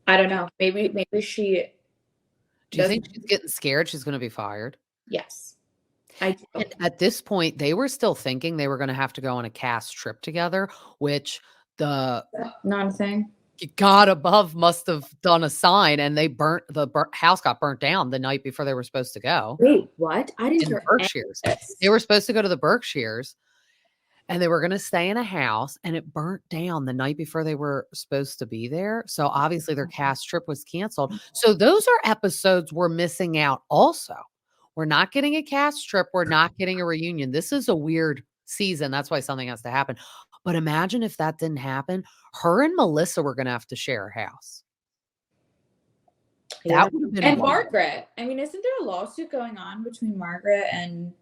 I don't know, maybe she Do you think doesn't. she's getting scared she's gonna be fired? Yes, I do. And at this point, they were still thinking they were gonna have to go on a cast trip together, which the Not a thing. God above must have done a sign, and they burnt the house got burnt down the night before they were supposed to go Wait, what? I didn't in the hear any Berkshires. of They this. were supposed to go to the Berkshires, and they were gonna stay in a house, and it burnt down the night before they were supposed to be there, so obviously their cast trip was canceled. So those are episodes we're missing out also. We're not getting a cast trip, we're not getting a reunion. This is a weird season, that's why something has to happen. But imagine if that didn't happen, her and Melissa were gonna have to share a house. Yeah. That would have been And wild. Margaret. I mean, isn't there a lawsuit going on between Margaret and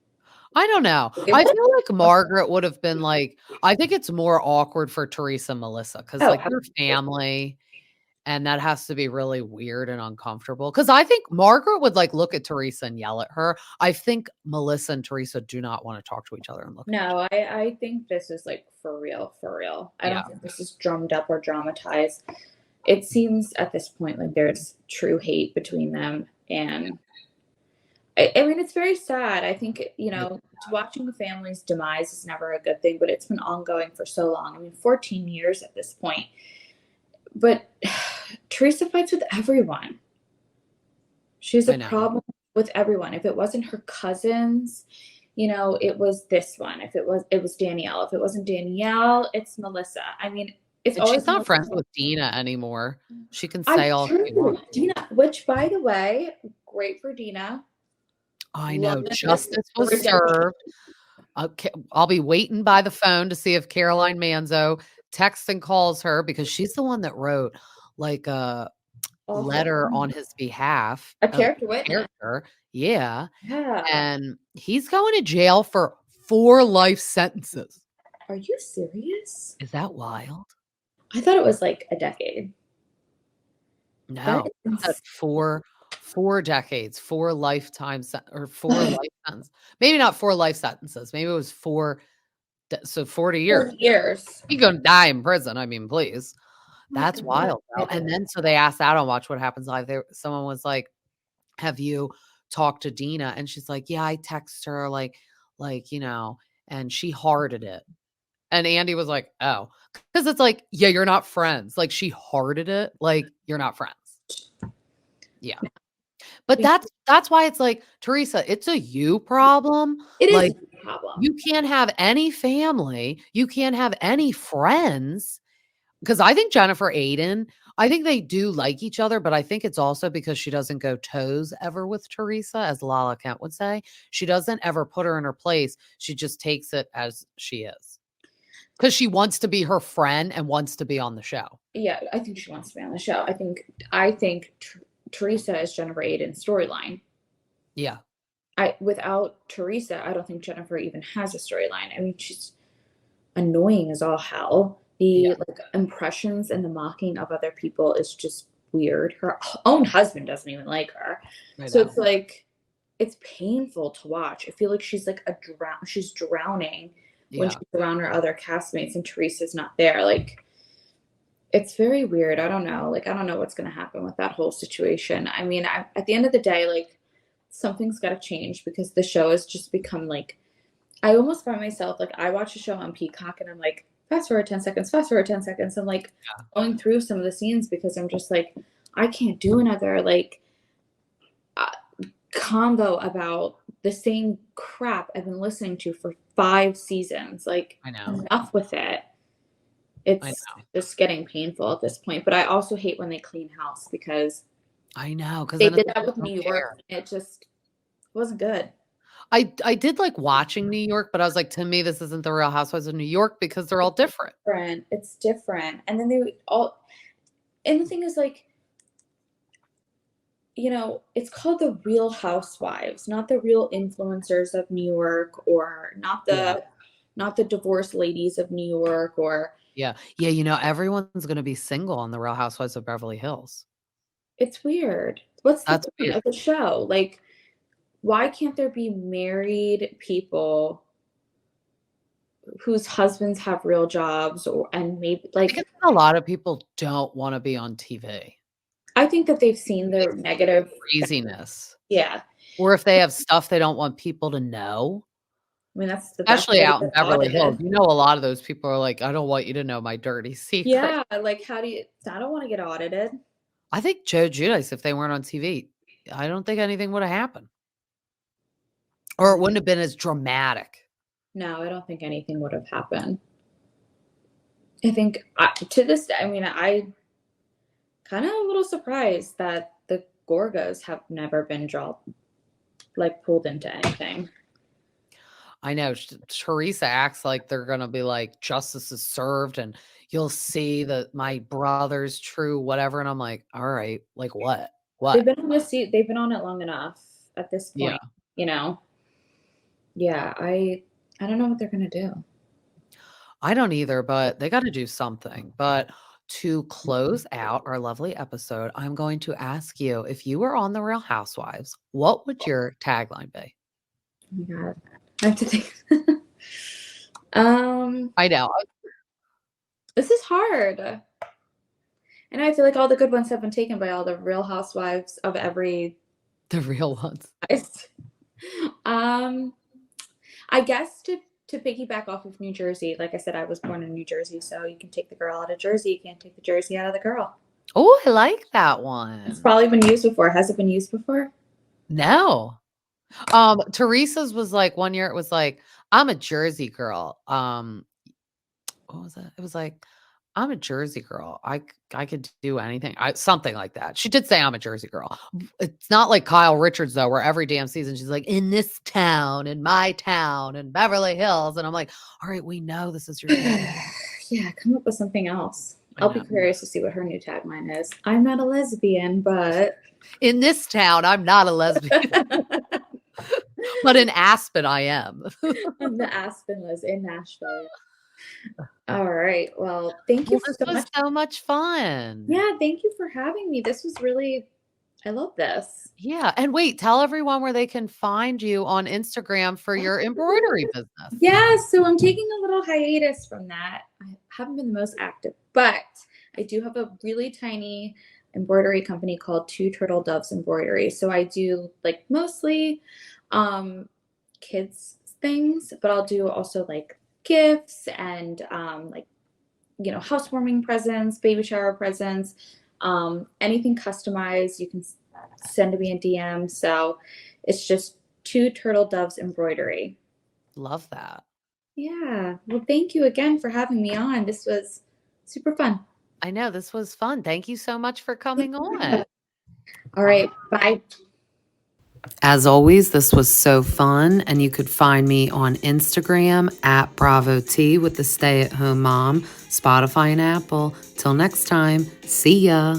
I don't know. I feel like Margaret would have been like, I think it's more awkward for Teresa and Melissa because, oh, like, they're family. And that has to be really weird and uncomfortable. Because I think Margaret would, like, look at Teresa and yell at her. I think Melissa and Teresa do not wanna talk to each other and look at each no, other. I think this is like for real, for real. I Yeah, don't think this is drummed up or dramatized. It seems at this point like there's true hate between them. And I mean, it's very sad. I think, it watching a family's demise is never a good thing, but it's been ongoing for so long. I mean, 14 years at this point. But Teresa fights with everyone. She has a I know. problem with everyone. If it wasn't her cousins, it was this one. If it was Danielle. If it wasn't Danielle, it's Melissa. I mean, it's And she's always not friends Melissa. with Dina anymore. She can I say all she true. wants. Dina, which by the way, great for Dina. I know, Loving this justice was redemption. served. Okay, I'll be waiting by the phone to see if Caroline Manzo texts and calls her because she's the one that wrote, like, a Awful. letter on his behalf, A a character witness. character. Yeah. Yeah. And he's going to jail for 4 life sentences. Are you serious? Is that wild? I thought it was like a decade. That No, it's at is 4 decades, 4 lifetime sen or 4 life sentences. Maybe not 4 life sentences, maybe it was 4 d so 40 years. 40 years. He gonna die in prison, I mean, please. Oh my That's wild, though, God. and then so they asked out on Watch What Happens Live, someone was like, "Have you talked to Dina?" And she's like, "Yeah, I text her, you know, and she hearted it." And Andy was like, "Oh," because it's like, "Yeah, you're not friends." Like, she hearted it, like, you're not friends. Yeah. But that's why it's like, Teresa, it's a you problem. It is Like, a problem. you can't have any family, you can't have any friends. Because I think Jennifer Aiden, I think they do like each other, but I think it's also because she doesn't go toes ever with Teresa, as Lala Kent would say. She doesn't ever put her in her place. She just takes it as she is. Because she wants to be her friend and wants to be on the show. Yeah, I think she wants to be on the show. I think Teresa is Jennifer Aiden's storyline. Yeah. Without Teresa, I don't think Jennifer even has a storyline. I mean, she's annoying as all hell. Yeah. The like impressions and the mocking of other people is just weird. Her own husband doesn't even like her. I So know. it's like it's painful to watch. I feel like she's like she's drowning when Yeah. she's around her other castmates and Teresa's not there. Like it's very weird. I don't know. Like I don't know what's going to happen with that whole situation. I mean, at the end of the day, like something's got to change because the show has just become like I almost find myself like I watch a show on Peacock and I'm like, fast forward 10 seconds, fast forward 10 seconds. I'm like going through some of the scenes because I'm just like, I can't do another like uh, combo about the same crap I've been listening to for 5 seasons. Like, I know. enough with it. I It's know. just getting painful at this point. But I also hate when they clean house because I know. Because they then it's did like, that I with don't New care. York. And it just wasn't good. I did like watching New York, but I was like, to me, this isn't the Real Housewives of New York because they're all different. Different. It's different. And then they all, and the thing is, like, it's called the Real Housewives, not the Real Influencers of New York, or Yeah. not the divorced ladies of New York, or Yeah. Yeah, everyone's gonna be single on The Real Housewives of Beverly Hills. it's weird. What's the That's point weird. of the show? Like, why can't there be married people whose husbands have real jobs, or and maybe I think like a lot of people don't wanna be on TV. I think that they've seen They their see the negative. craziness. Yeah. Or if they have stuff they don't want people to know, I mean, that's the best especially way to out in get Beverly Hills. audited. A lot of those people are like, "I don't want you to know my dirty secret." Yeah, like how do you I don't want to get audited. I think Joe Giudice, if they weren't on TV, I don't think anything would have happened, or it wouldn't have been as dramatic. No, I don't think anything would have happened. I think to this day, I mean, I kind of a little surprised that the Gorgas have never been like pulled into anything. I know Teresa acts like they're gonna be like, "Justice is served, and you'll see that my brother's true, whatever," and I'm like, "Alright, like what? They've What?" been on this seat. They've been on it long enough at this Yeah. point. You know. Yeah, I don't know what they're gonna do. I don't either, but they gotta do something. But to close out our lovely episode, I'm going to ask you, if you were on The Real Housewives, what would your tagline be? Oh my God, I have to think. um, I know, this is hard. And I feel like all the good ones have been taken by all the Real Housewives of every the real ones. size. Um, I guess to piggyback off of New Jersey, like I said, I was born in New Jersey, so you can take the girl out of Jersey, you can't take the Jersey out of the girl. Oh, I like that It's one. probably been used before. Has it been used before? No. Teresa's was like one year it was like, "I'm a Jersey girl." What was it? It was like, "I'm a Jersey girl. I could do anything." Something like that. She did say I'm a Jersey girl. It's not like Kyle Richards though, where every damn season she's like, "In this town, in my town, in Beverly Hills," and I'm like, "All right, we know this is your tag." Yeah, come up with something else. I I'll be know. curious to see what her new tagline is. I'm not a lesbian, but In this town, I'm not a lesbian, but in Aspen, I am. I'm the Aspen Liz in Nashville. All right. Well, thank you Well, this so was much. so much fun. Yeah, thank you for having me. This was really, I love this. Yeah, and wait, tell everyone where they can find you on Instagram for your embroidery business. Yeah, so I'm taking a little hiatus from that. I haven't been the most active, but I do have a really tiny embroidery company called Two Turtle Doves Embroidery. So I do like mostly um kids things, but I'll do also like gifts and like housewarming presents, baby shower presents, anything customized. You can send me a DM. So it's just Two Turtle Doves Embroidery. Love that. Yeah. Well, thank you again for having me on. This was super fun. I know this was fun. Thank you so much for coming on. All right. Bye. As always, this was so fun, and you could find me on Instagram at Bravo T with the Stay at Home Mom, Spotify, and Apple. Till next time, see ya.